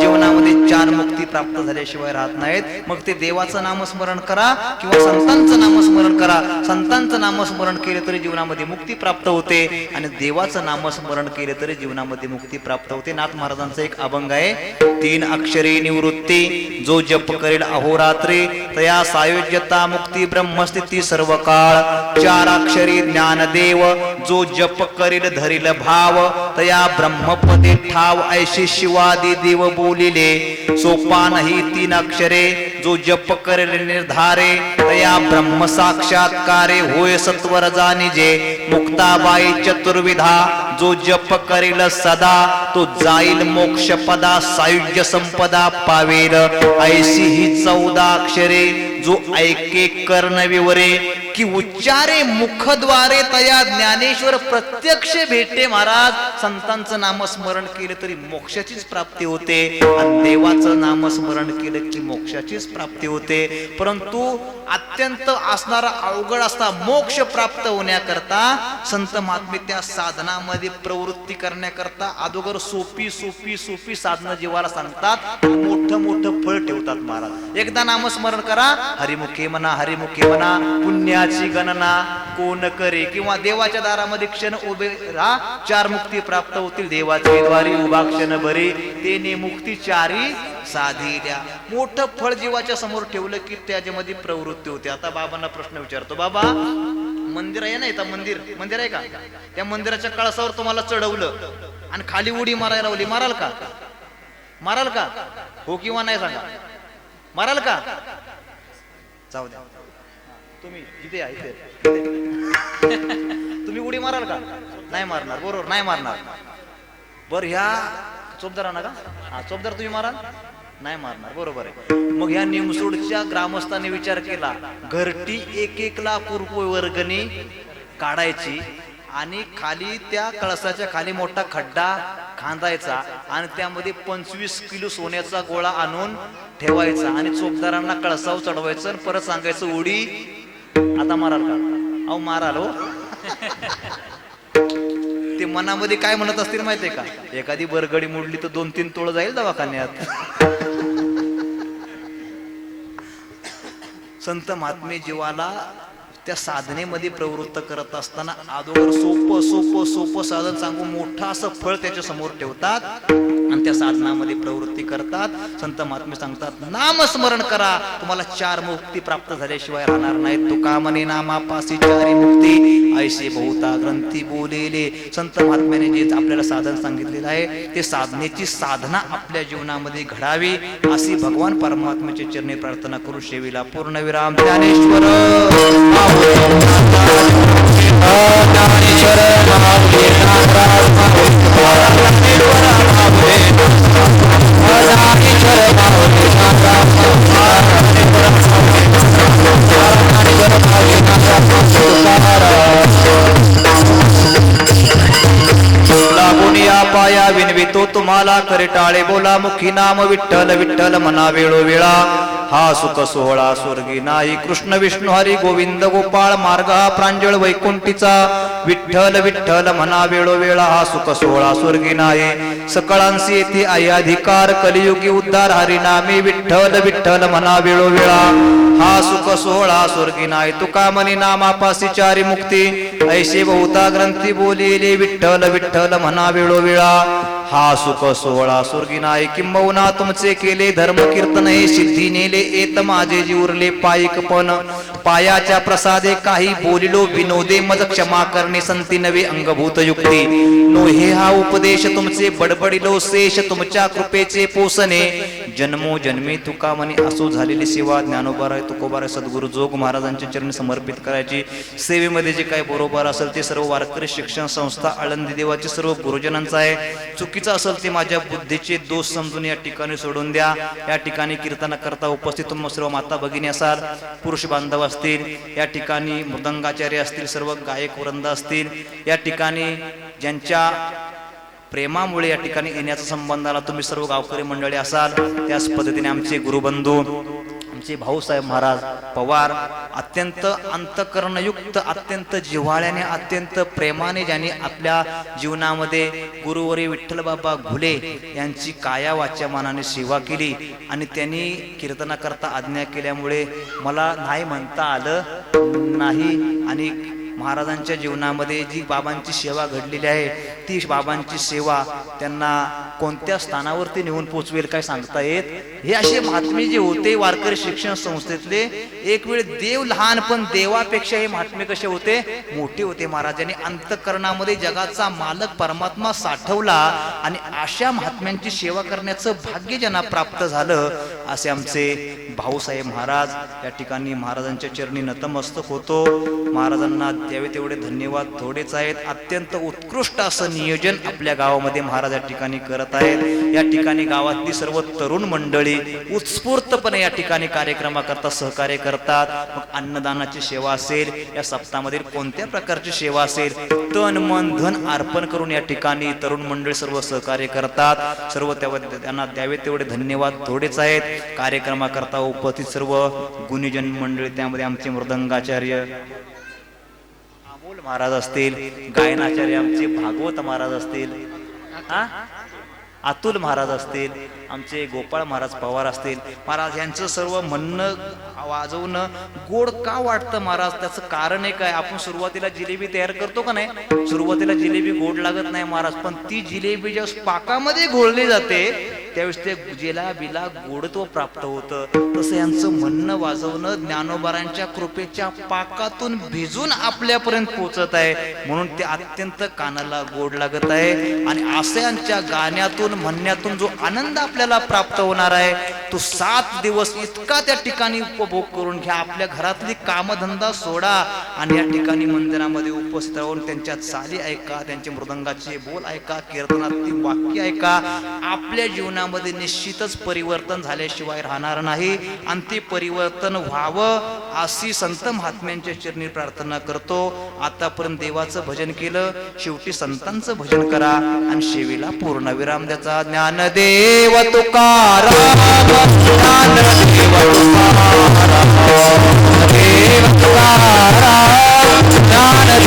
जीवनामध्ये चार मुक्ती प्राप्त झाल्याशिवाय राहत नाहीत. मग ते देवाचं नामस्मरण करा किंवा संतांचं नामस्मरण करा. संतांचं नामस्मरण केलं तरी जीवनामध्ये मुक्ती प्राप्त होते आणि देवाचं नामस्मरण केलं तरी जीवनामध्ये मुक्ती प्राप्त होते. नाथ महाराजांचा एक अभंग आहे. 3 अक्षरी निवृत्ती जो जप करेल अहोरात्री तया सायुज्यता मुक्ती ब्रह्मस्थिती सर्व काळ. 4 अक्षरी ज्ञानदेव जो जप करेल धरील भाव तया ब्रह्मपदे ठाव ऐशी शिवादी देव बोलिले. सोपान ही 3 अक्षरे जो जप करेल निर्धारे तया ब्रह्म साक्षात्कारे होय सत्वर जानिजे. मुक्ताबाई चतुर्विधा जो जप करेल सदा तो जाईल मोक्ष पदा सायुज्य संपदा पावेल. ऐशी ही 14 अक्षरे जो ऐके कर्ण विवरे की उच्चारे मुखद्वारे तया ज्ञानेश्वर प्रत्यक्ष भेटे. महाराज संतांचं नामस्मरण केलं तरी मोक्षाचीच प्राप्ती होते आणि देवाचं नामस्मरण केलं की मोक्षाचीच प्राप्ती होते. परंतु अत्यंत असणारा अवघड असता मोक्ष प्राप्त होण्याकरता संत महात्मे त्या साधनामध्ये प्रवृत्ती करण्याकरता अगोदर सोपी सोपी सोपी साधनं जीवाला सांगतात. मोठं मोठं फळ ठेवतात. महाराज एकदा नामस्मरण करा. हरिमुखे म्हणा हरिमुखे म्हणा पुण्याची गणना कोण करे. किंवा देवाच्या दारामध्ये क्षण उभे राहा 4 मुक्ती प्राप्त होतील. देवाचे द्वारी उभा क्षण भरे तेने मुक्ती 4 साधिल्या. मोठं फळ जीवाच्या समोर ठेवलं की त्याच्यामध्ये प्रवृत्ती होते. आता बाबांना प्रश्न विचारतो. बाबा मंदिर आहे ना इथं मंदिर आहे का? त्या मंदिराच्या कळसावर तुम्हाला चढवलं आणि खाली उडी मारायला लावली. माराल का? माराल का? हो किंवा नाही सांगा. माराल का? जाऊ द्या. तुम्ही इथे या इथे. तुम्ही उडी माराल का? नाही मारणार. बरोबर नाही मारणार. बर ह्या चोपदारांना का? हा चोपदार तुम्ही माराल? नाही मारणार. बरोबर आहे. मग ह्या निमसोडच्या ग्रामस्थांनी विचार केला घरटी 1-1 लाख रुपये वर्गणी काढायची आणि खाली त्या कळसाच्या खाली मोठा खड्डा खांदायचा आणि त्यामध्ये 25 किलो सोन्याचा गोळा आणून ठेवायचा आणि चोपदारांना कळसावर चढवायचं आणि परत सांगायचं उडी आता माराल का? अहो माराल हो. ते मनामध्ये काय म्हणत असतील माहितीये का? एखादी बरगडी मोडली तर 2-3 तोळ जाईल दवाखान्यात. संत महात्मे जीवाला त्या साधनेमध्ये प्रवृत्त करत असताना अगोदर सोपं सोपं सोपं साधन सांगून मोठं असं फळ त्याच्या समोर ठेवतात आणि त्या साधनामध्ये प्रवृत्ती करतात. संत महात्मे सांगतात नामस्मरण करा तुम्हाला 4 मुक्ती प्राप्त झाल्याशिवाय राहणार नाहीत. तुका म्हणे नामापासी 4 मुक्ती ऐसे बहुता ग्रंथी बोलेले. संत महात्म्याने जे आपल्याला साधन सांगितलेलं आहे ते साधनेची साधना आपल्या जीवनामध्ये घडावी अशी भगवान परमात्म्याच्या चरणी प्रार्थना करू. शेवीला पूर्णविराम. ज्ञानेश्वर लागून या पाया विनवितो तुम्हाला करे टाळे बोला मुखी नाम विठ्ठल विठ्ठल म्हणा वेळोवेळा. हा सुख सोहळा स्वर्गी नाही कृष्ण विष्णू हरी गोविंद गोपाळ मार्ग हा प्रांजळ वैकुंठीचा. विठ्ठल विठ्ठल म्हणा वेळोवेळा हा सुख सोहळा स्वर्गी नाही. सकळांशी येथे अयाधिकार कलियुगी उद्धार हरिनामी विठ्ठल विठ्ठल म्हणा वेळोवेळा. हा सुख सोहळा स्वर्गी नाही. तुका म्हणे नामापासी 4 मुक्ती ऐसे बहुता ग्रंथी बोलिले. विठ्ठल विठ्ठल म्हणा वेळोवेळा. हा सुख सोहळा स्वर्गी नाही. किंबहुना तुमचे केले धर्म कीर्तन हे सिद्धी नेले येत माझे जीवरले पायिक पण. पायाच्या प्रसादे काही बोलिलो विनोदे मज क्षमा करणे संती नवे अंगभूत युक्ती. नोहे हा उपदेश तुमचे बडबडिलो शेष तुमच्या कृपेचे पोसणे. जन्मोजन्मी तुका म्हणे असो झालेली सेवा ज्ञानोबाराय तुकोबाराय सद्गुरु जोग महाराजांच्या चरणी समर्पित करायची. सेवेमध्ये जे काही बरोबर असेल ते सर्व वारकरी शिक्षण संस्था आळंदी देवाचे सर्व गुरुजनांचं आहे. चुकीचं असेल ते माझ्या बुद्धीचे दोष समजून या ठिकाणी सोडून द्या. या ठिकाणी कीर्तन करता उपस्थित तुम्ही सर्व माता भगिनी असाल, पुरुष बांधव असतील, या ठिकाणी मृदंगाचार्य असतील, सर्व गायक वृंद असतील, या ठिकाणी ज्यांच्या प्रेमामुळे या ठिकाणी येण्याचा संबंध आला तुम्ही सर्व गावकरी मंडळी असाल, त्याच पद्धतीने आमचे गुरुबंधू आमचे भाऊसाहेब महाराज पवार अत्यंत अंतकरणयुक्त, अत्यंत जिव्हाळ्याने, अत्यंत प्रेमाने ज्यांनी आपल्या जीवनामध्ये गुरुवरी विठ्ठलबाबा घुले यांची काया वाच्या मनाने सेवा केली आणि त्यांनी कीर्तनाकरता आज्ञा केल्यामुळे मला नाही म्हणता आलं नाही. आणि महाराजांच्या जीवनामध्ये जी बाबांची सेवा घडलेली आहे ती बाबांची सेवा त्यांना कोणत्या स्थानावरती नेऊन पोचवेल काय सांगता येत. हे असे महात्मे जे होते वारकरी शिक्षण संस्थेतले, एक वेळ देव लहान पण देवापेक्षा हे महात्मे कसे होते, मोठे होते. महाराजांनी अंतःकरणामध्ये जगाचा मालक परमात्मा साठवला आणि अशा महात्म्यांची सेवा करण्याचं भाग्य ज्यांना प्राप्त झालं असे आमचे भाऊसाहेब महाराज. या ठिकाणी महाराजांच्या चरणी नतमस्तक होतो. महाराजांना द्यावे तेवढे धन्यवाद थोडेच आहेत. अत्यंत उत्कृष्ट असं नियोजन आपल्या गावामध्ये महाराज या ठिकाणी करत आहेत. या ठिकाणी गावातली सर्व तरुण मंडळी उत्स्फूर्तपणे या ठिकाणी कार्यक्रमाकरता सहकार्य करतात. मग अन्नदानाची सेवा असेल, या सप्ताहामध्ये कोणत्या प्रकारची सेवा असेल, तन मन धन अर्पण करून या ठिकाणी तरुण मंडळी सर्व सहकार्य करतात. सर्व त्यांना द्यावे तेवढे धन्यवाद थोडेच आहेत. कार्यक्रमाकरता उपस्थित सर्व गुणीजन मंडळी, त्यामध्ये आमचे मृदंगाचार्य अमोल महाराज असतील, गायनाचार्य आमचे भागवत महाराज असतील, अतुल महाराज असतील, आमचे गोपाळ महाराज पवार असतील. महाराज यांचं सर्व म्हणणं वाजवणं गोड का वाटतं महाराज, त्याचं कारण एक आहे. आपण सुरुवातीला जिलेबी तयार करतो का नाही, सुरुवातीला जिलेबी गोड लागत नाही महाराज, पण ती जिलेबी ज्यावेळेस पाकामध्ये घोळली जाते त्यावेळेस ते जिलेबीला गोडत्व प्राप्त होतं. तसं यांचं म्हणणं वाजवणं ज्ञानोबारांच्या कृपेच्या पाकातून भिजून आपल्यापर्यंत पोहोचत आहे, म्हणून ते अत्यंत कानाला गोड लागत आहे. आणि अशांच्या गाण्यातून म्हणण्यातून जो आनंद आपल्याला प्राप्त होणार आहे तो 7 दिवस इतका त्या ठिकाणी उपभोग करून घ्या. आपल्या घरातली कामधंदा सोडा आणि या ठिकाणी मंदिरामध्ये उपस्थित राहून त्यांच्या चाली ऐका, त्यांचे मृदंगाचे बोल ऐका, कीर्तनातली वाक्य ऐका. आपल्या जीवनामध्ये निश्चितच परिवर्तन झाल्याशिवाय राहणार नाही आणि ते परिवर्तन व्हावं अशी संत महात्म्यांच्या चरणी प्रार्थना करतो. आतापर्यंत देवाचं भजन केलं, शेवटी संतांचं भजन करा आणि शेवीला पूर्णविराम द्याचा. ज्ञानदेव तुकाराम, ज्ञानदेव तुकाराम, देव तुकाराम, ज्ञानदेव